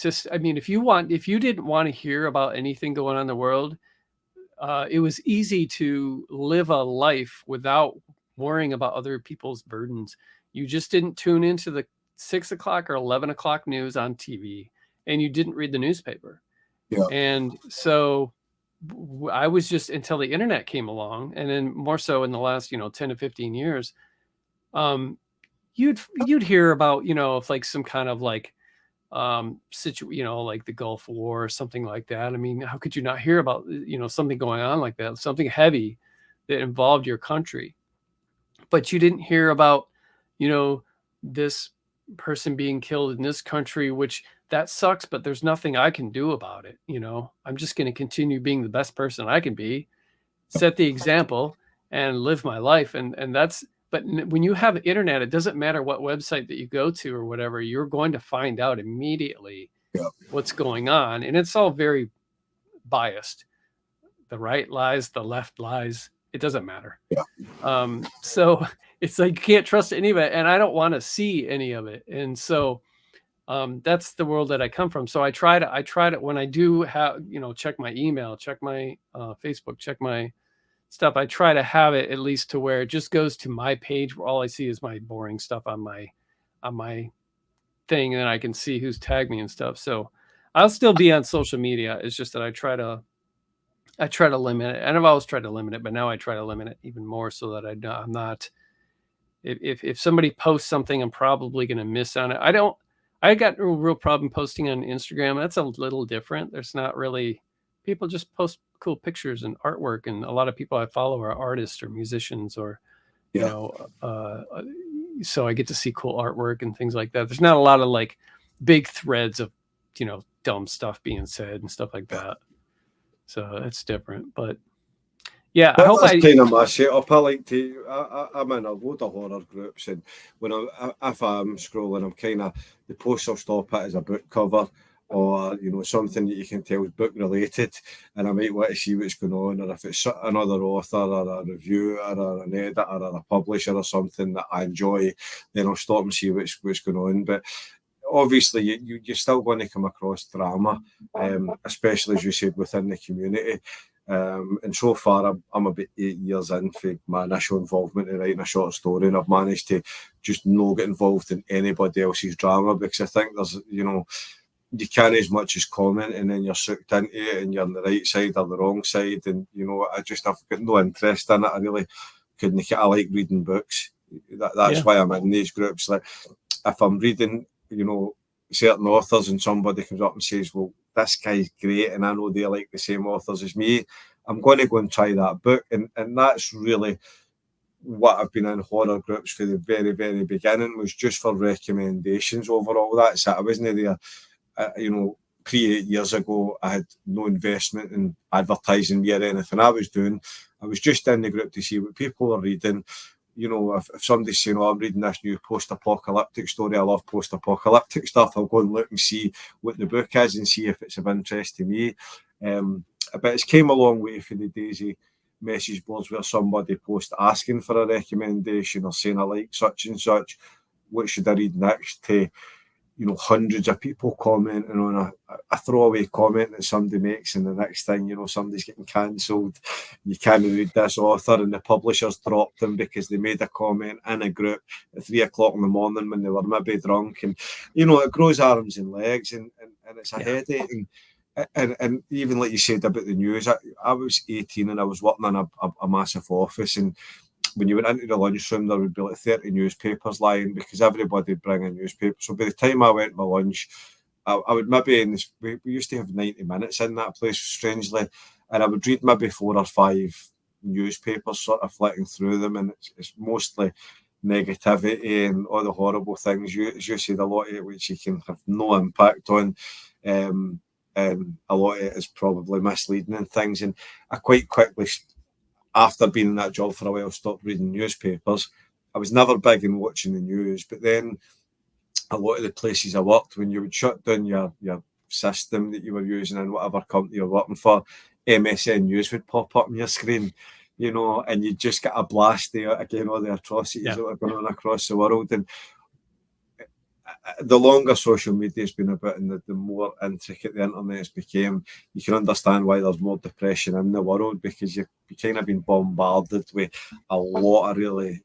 if you didn't want to hear about anything going on in the world, it was easy to live a life without worrying about other people's burdens. You just didn't tune into the 6 o'clock or 11 o'clock news on TV, and you didn't read the newspaper. And so I was just, until the internet came along, and then more so in the last 10 to 15 years, you'd hear about if like some kind of like like the Gulf War or something like that. I mean, how could you not hear about something going on like that, something heavy that involved your country? But you didn't hear about this person being killed in this country, which that sucks, but there's nothing I can do about it. I'm just going to continue being the best person I can be, set the example, and live my life. And that's, but when you have internet, it doesn't matter what website that you go to or whatever, you're going to find out immediately what's going on. And it's all very biased. The right lies, the left lies. It doesn't matter. So it's like you can't trust any of it, and I don't want to see any of it. And so that's the world that I come from. So I try to when I do have, check my email, check my Facebook, check my stuff. I try to have it at least to where it just goes to my page where all I see is my boring stuff on my thing, and I can see who's tagged me and stuff. So I'll still be on social media. It's just that I try to limit it, and I've always tried to limit it, but now I try to limit it even more so that I'm not. If somebody posts something, I'm probably going to miss on it. I got a real problem posting on Instagram. That's a little different. There's not really, people just post cool pictures and artwork, and a lot of people I follow are artists or musicians or, so I get to see cool artwork and things like that. There's not a lot of like big threads of, dumb stuff being said and stuff like that. So it's different, but yeah, I hope that's kind of my setup. I like to. I'm in a load of horror groups, and when if I'm scrolling, I'm kind of, the post will stop it as a book cover, or something that you can tell is book related, and I might want to see what's going on, or if it's another author or a reviewer or an editor or a publisher or something that I enjoy, then I'll stop and see what's going on. But obviously, you're still going to come across drama, especially as you said within the community. And so far, I'm about 8 years in for my initial involvement in writing a short story, and I've managed to just not get involved in anybody else's drama, because I think there's, you can't as much as comment, and then you're sucked into it, and you're on the right side or the wrong side, and I've got no interest in it. I really couldn't. I like reading books. That's why I'm in these groups. Like, if I'm reading, certain authors, and somebody comes up and says, well, this guy's great, and I know they like the same authors as me, I'm going to go and try that book. And that's really what I've been in horror groups for the very, very beginning, was just for recommendations overall. That's it. I wasn't there, pre 8 years ago. I had no investment in advertising me or anything I was doing. I was just in the group to see what people were reading. If somebody's saying, I'm reading this new post-apocalyptic story, I love post-apocalyptic stuff, I'll go and look and see what the book is and see if it's of interest to me. But it's came a long way from the days of message boards where somebody posts asking for a recommendation or saying, I like such and such, what should I read next, to hundreds of people commenting on a throwaway comment that somebody makes, and the next thing somebody's getting cancelled. You can't read this author, and the publishers dropped them because they made a comment in a group at 3 o'clock in the morning when they were maybe drunk, and it grows arms and legs, and it's a headache. And even like you said about the news, I was 18 and I was working in a massive office, and when you went into the lunchroom, there would be like 30 newspapers lying, because everybody would bring a newspaper. So by the time I went for lunch, I would maybe, we used to have 90 minutes in that place, strangely, and I would read maybe 4 or 5 newspapers, sort of flicking through them, and it's mostly negativity and all the horrible things. As you said, a lot of it which you can have no impact on, and a lot of it is probably misleading and things. And I quite quickly, after being in that job for a while, stopped reading newspapers. I was never big in watching the news, but then a lot of the places I worked, when you would shut down your system that you were using in whatever company you're working for, MSN News would pop up on your screen, and you just get a blast there again, all the atrocities that are going on across the world. And the longer social media has been about, and the more intricate the internet has become, you can understand why there's more depression in the world, because you've kind of been bombarded with a lot of really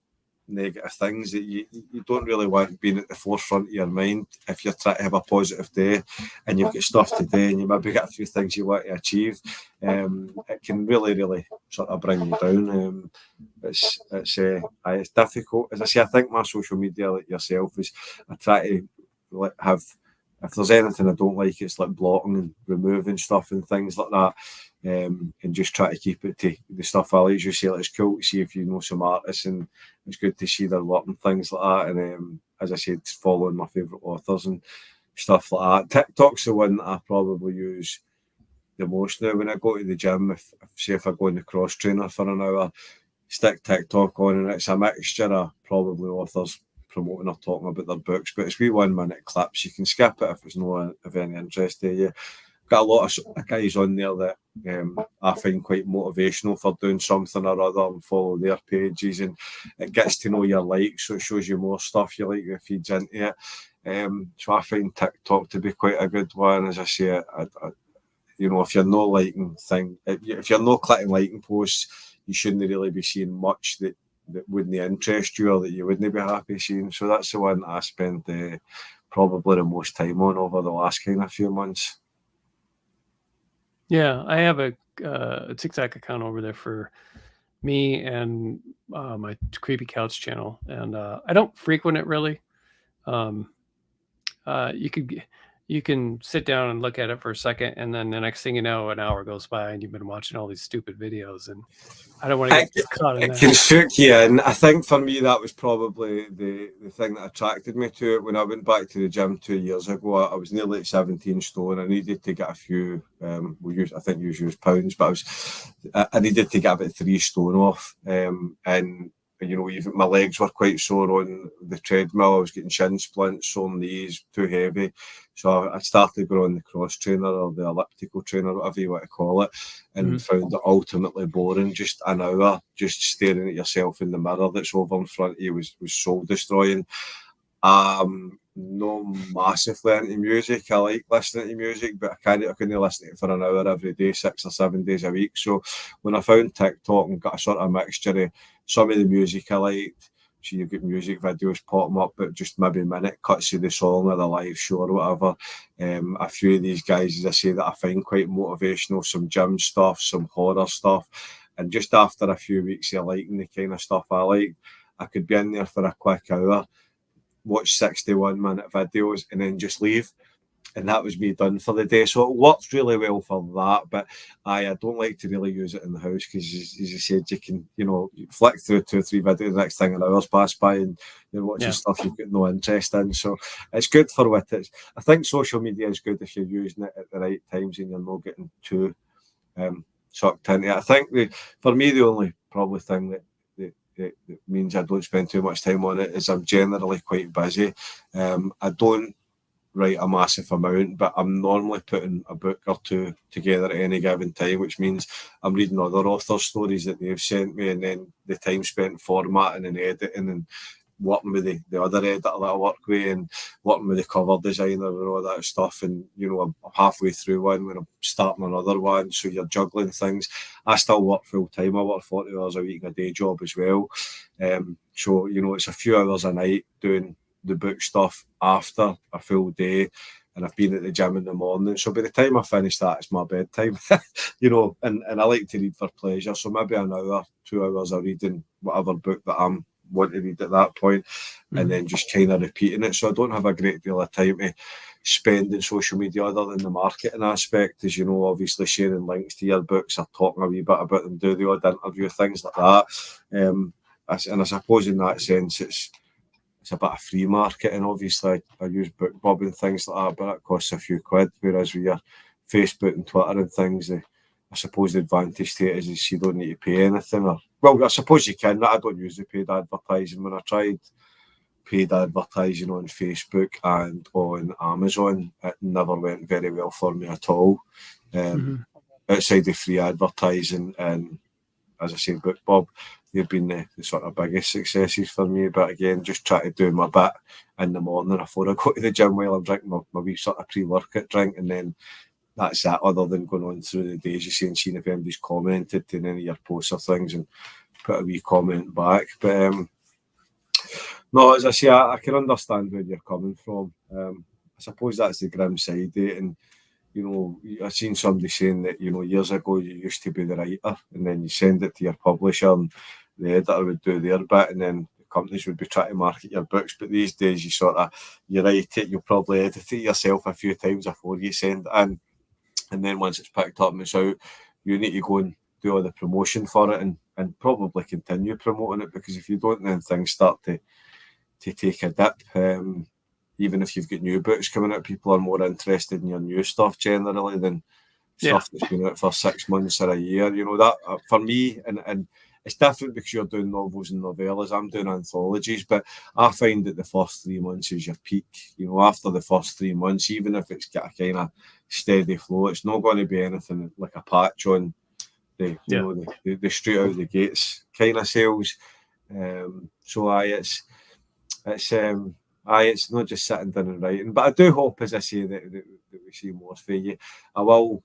negative things that you don't really want being at the forefront of your mind if you're trying to have a positive day and you've got stuff to do and you maybe got a few things you want to achieve. It can really sort of bring you down. It's difficult. As I say, I think my social media, like yourself, is I try to have, if there's anything I don't like, it's like blocking and removing stuff and things like that. And just try to keep it to the stuff I like. As you say, like, it's cool to see if you know some artists, and it's good to see their work and things like that. And as I said, following my favourite authors and stuff like that. TikTok's the one that I probably use the most now. When I go to the gym, if I go in the cross trainer for an hour, stick TikTok on, and it's a mixture of probably authors promoting or talking about their books, but it's wee 1 minute clips. You can skip it if it's not of any interest to you. Got a lot of guys on there that I find quite motivational for doing something or other and follow their pages, and it gets to know your likes, so it shows you more stuff you like that feeds into it. So I find TikTok to be quite a good one. As I say, if you're not liking if you're not clicking liking posts, you shouldn't really be seeing much that wouldn't interest you or that you wouldn't be happy seeing. So that's the one I spend probably the most time on over the last kind of few months. Yeah, I have a TikTok account over there for me and my Creepy Couch channel, and I don't frequent it really. Um, you can sit down and look at it for a second, and then the next thing you know, an hour goes by, and you've been watching all these stupid videos, and I don't want to get caught in It that. can shook you, and I think for me that was probably the thing that attracted me to it. When I went back to the gym 2 years ago, I was nearly 17 stone. I needed to get a few. I think you use pounds, but I needed to get about 3 stone off, and even my legs were quite sore on the treadmill. I was getting shin splints, sore knees, too heavy. So I started going on the cross trainer or the elliptical trainer, whatever you want to call it, and found it ultimately boring. Just an hour, just staring at yourself in the mirror that's over in front of you was soul destroying. No massively into music. I like listening to music, but I couldn't listen to it for an hour every day, 6 or 7 days a week. So when I found TikTok and got a sort of mixture of some of the music I liked, so you've got music videos popping up, but just maybe minute cuts of the song or the live show or whatever. A few of these guys, as I say, that I find quite motivational, some gym stuff, some horror stuff. And just after a few weeks of liking the kind of stuff I like, I could be in there for a quick hour, watch 61-minute videos and then just leave. And that was me done for the day. So it works really well for that. But I don't like to really use it in the house because, as you said, you can, flick through 2 or 3 videos, the next thing an hour's passed by and you're watching stuff you've got no interest in. So it's good for what it is. I think social media is good if you're using it at the right times and you're not getting too sucked into it. I think for me, the only probably thing that means I don't spend too much time on it is I'm generally quite busy. I don't write a massive amount, but I'm normally putting a book or 2 together at any given time, which means I'm reading other authors' stories that they've sent me, and then the time spent formatting and editing and working with the other editor that I work with and working with the cover designer and all that stuff. And, I'm halfway through one when I'm starting another one. So you're juggling things. I still work full time. I work 40 hours a week, a day job as well. So, it's a few hours a night doing the book stuff after a full day. And I've been at the gym in the morning. So by the time I finish that, it's my bedtime, and I like to read for pleasure. So maybe an hour, 2 hours of reading whatever book that I'm want to read at that point, and then just kind of repeating it. So I don't have a great deal of time to spend in social media other than the marketing aspect, as obviously sharing links to your books or talking a wee bit about them, do the odd interview, things like that. And I suppose in that sense, it's a bit of free marketing. Obviously, I use BookBub and things like that, but that costs a few quid. Whereas with your Facebook and Twitter and things, I suppose the advantage to it is you don't need to pay anything. I suppose you can. I don't use the paid advertising. When I tried paid advertising on Facebook and on Amazon, it never went very well for me at all. Outside the free advertising and, as I say, BookBub, they've been the sort of biggest successes for me. But again, just try to do my bit in the morning before I go to the gym while I'm drinking my wee sort of pre-workout drink, and then that's that, other than going on through the days you see and seeing if anybody's commented to any of your posts or things and put a wee comment back. But no, as I say, I can understand where you're coming from. I suppose that's the grim side of it. And I've seen somebody saying that, years ago you used to be the writer and then you send it to your publisher and the editor would do their bit and then the companies would be trying to market your books. But these days you write it, you'll probably edit it yourself a few times before you send it in. And then once it's picked up and it's out, you need to go and do all the promotion for it and probably continue promoting it, because if you don't, then things start to take a dip. Even if you've got new books coming out, people are more interested in your new stuff generally than stuff that's been out for 6 months or a year. That for me, and it's different because you're doing novels and novellas. I'm doing anthologies, but I find that the first 3 months is your peak. After the first 3 months, even if it's got a kind of steady flow. It's not going to be anything like a patch on the the straight out the gates kind of sales. So it's not just sitting down and writing, but I do hope, as I say, that we see more for you. I will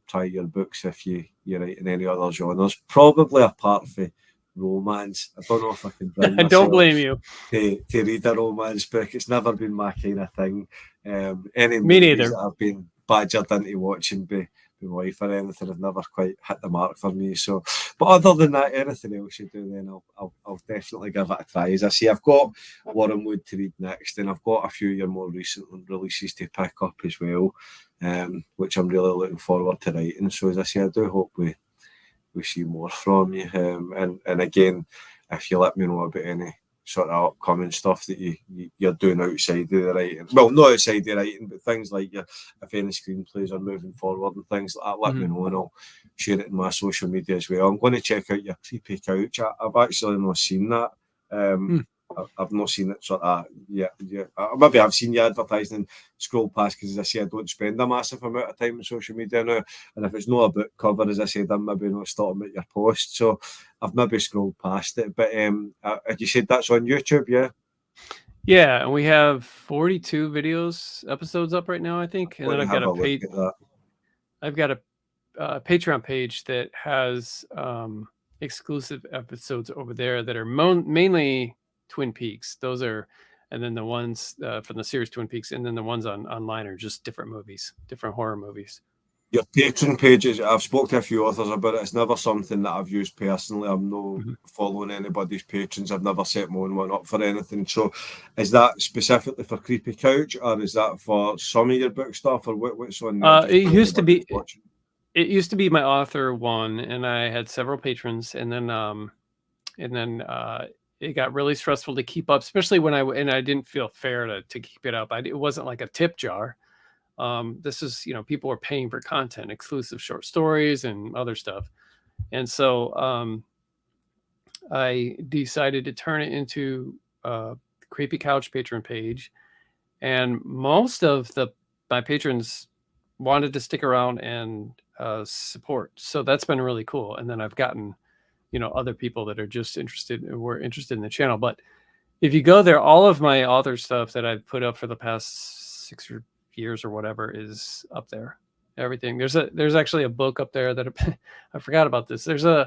try your books if you write in any other genres, probably apart from romance. I don't know if I can bring I don't myself blame you. to read a romance book. It's never been my kind of thing. Any Me movies neither. that I've been badgered into watching by my wife or anything have never quite hit the mark for me. So, but other than that, anything else you do, then I'll definitely give it a try. As I say, I've got Wormwood to read next, and I've got a few of your more recent releases to pick up as well, which I'm really looking forward to writing. So, as I say, I do hope we see more from you. And again, if you let me know about any sort of upcoming stuff that you're doing outside of the writing, well, not outside the writing, but things like if any screenplays are moving forward and things like that, let me know, and I'll share it in my social media as well. I'm going to check out your Creepy Couch. I've actually not seen that. I've not seen it sort of yet. Yeah. Maybe I've seen you advertising and scroll past because, as I say, I don't spend a massive amount of time on social media now. And if it's not a book cover, as I said, I'm maybe not starting at your post. So I've maybe scrolled past it. But you said that's on YouTube, yeah? Yeah, and we have 42 episodes up right now, I think. And then I've got a Patreon page that has exclusive episodes over there that are mainly Twin Peaks. Those are, and then the ones from the series Twin Peaks, and then the ones online are just different movies, different horror movies. Your Patreon pages, I've spoken to a few authors about it. It's never something that I've used personally. I'm not following anybody's patrons. I've never set my own one up for anything. So is that specifically for Creepy Couch, or is that for some of your book stuff, or what's on there? It used to be my author one, and I had several patrons, and then it got really stressful to keep up, especially when I didn't feel fair to keep it up. It wasn't like a tip jar. This is, people are paying for content, exclusive short stories and other stuff. And so I decided to turn it into a Creepy Couch patron page. And most of my patrons wanted to stick around and support. So that's been really cool. And then I've gotten, other people that are just were interested in the channel. But if you go there, all of my author stuff that I've put up for the past 6 years or whatever is up there. Everything. There's actually a book up there that I forgot about this. There's I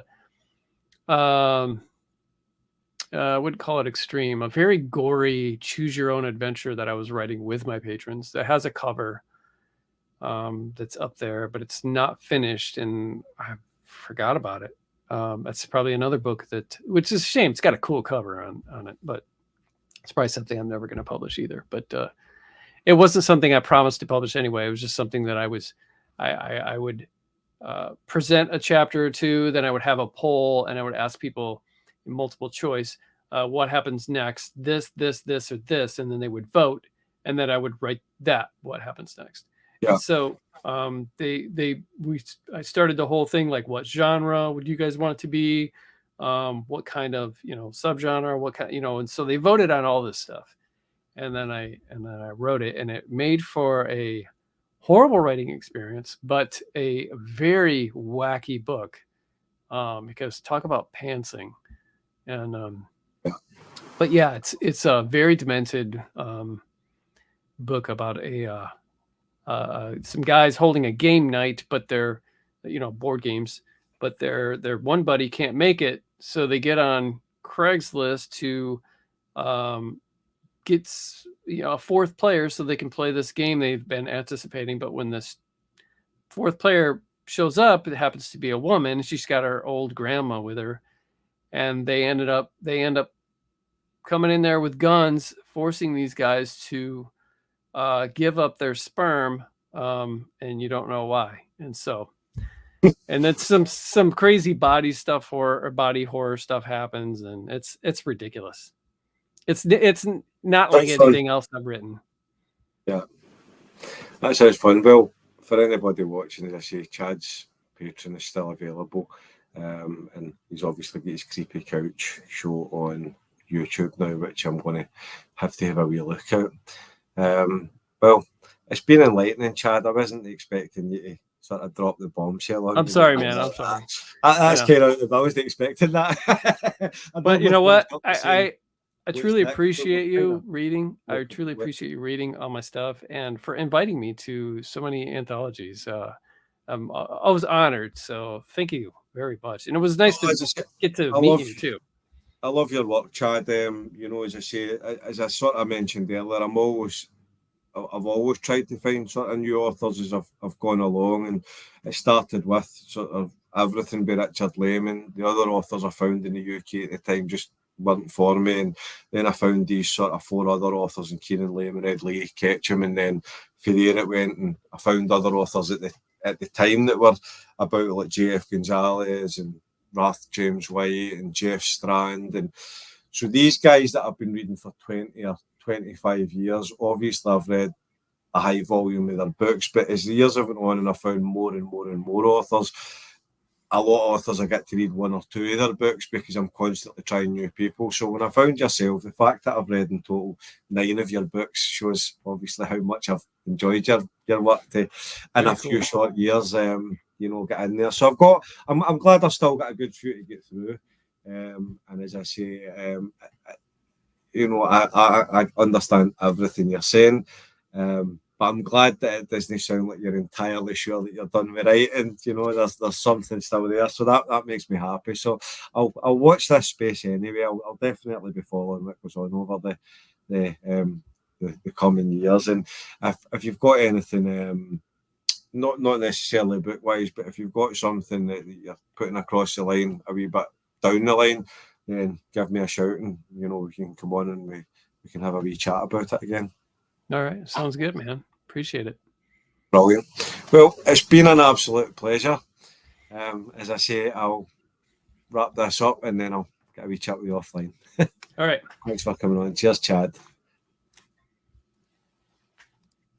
wouldn't call it extreme, a very gory choose your own adventure that I was writing with my patrons that has a cover that's up there, but it's not finished and I forgot about it. That's probably another book which is a shame. It's got a cool cover on it, but it's probably something I'm never going to publish either. But it wasn't something I promised to publish anyway. It was just something that I would present a chapter or two, then I would have a poll and I would ask people in multiple choice, what happens next, this, or this, and then they would vote, and then I would write what happens next. Yeah. And so I started the whole thing like, what genre would you guys want it to be? What kind of subgenre? What kind, and so they voted on all this stuff. And then I wrote it, and it made for a horrible writing experience, but a very wacky book. Because talk about pantsing, and but yeah, it's a very demented book about some guys holding a game night, but they're board games, but their one buddy can't make it, so they get on Craigslist to gets a fourth player so they can play this game they've been anticipating. But when this fourth player shows up, it happens to be a woman. She's got her old grandma with her, and they end up coming in there with guns, forcing these guys to give up their sperm, and you don't know why. And so and then some crazy body horror stuff happens, and it's ridiculous. It's not like anything else I've written. Yeah, that sounds fun. Well, for anybody watching, as I say, Chad's Patreon is still available, and he's obviously got his Creepy Couch show on YouTube now, which I'm going to have a wee look at. Well, it's been enlightening, Chad. I wasn't expecting you to sort of drop the bombshell on I'm me. sorry, man. I'm sorry. That's kind of, I wasn't expecting that. But you know what? I What's truly next? appreciate you reading. I What, truly what, appreciate you reading all my stuff and for inviting me to so many anthologies. I was honored, so thank you very much. And it was nice to get to meet you too. I love your work, Chad. You know, as I say, as I sort of mentioned earlier, I've always tried to find sort of new authors as I've gone along, and it started with sort of everything by Richard Lehman. The other authors I found in the UK at the time just weren't for me, and then I found these sort of 4 other authors in Kieran Lehman, Ed Lee Ketchum, and then from there it went, and I found other authors at the time that were about, like J.F. Gonzalez and Rath James White and Jeff Strand, and so these guys that I've been reading for 20 or 25 years, obviously I've read a high volume of their books, but as the years have went on and I found more and more and more authors, a lot of authors I get to read 1 or 2 of their books because I'm constantly trying new people. So when I found yourself, the fact that I've read in total 9 of your books shows obviously how much I've enjoyed your work in a few short years, you know, get in there. So I'm glad I've still got a good few to get through. And as I say, you know, I understand everything you're saying, but I'm glad that it doesn't sound like you're entirely sure that you're done with writing. You know, there's something still there, so that makes me happy. So I'll watch this space anyway. I'll definitely be following what goes on over the coming years. And if you've got anything, not necessarily book wise, but if you've got something that you're putting across the line a wee bit down the line, then give me a shout, and you know, we can come on and we can have a wee chat about it again. All right, sounds good, man. Appreciate it. Brilliant. Well, it's been an absolute pleasure. As I say, I'll wrap this up and then I'll get a wee chat with you offline. All right. Thanks for coming on. Cheers, Chad.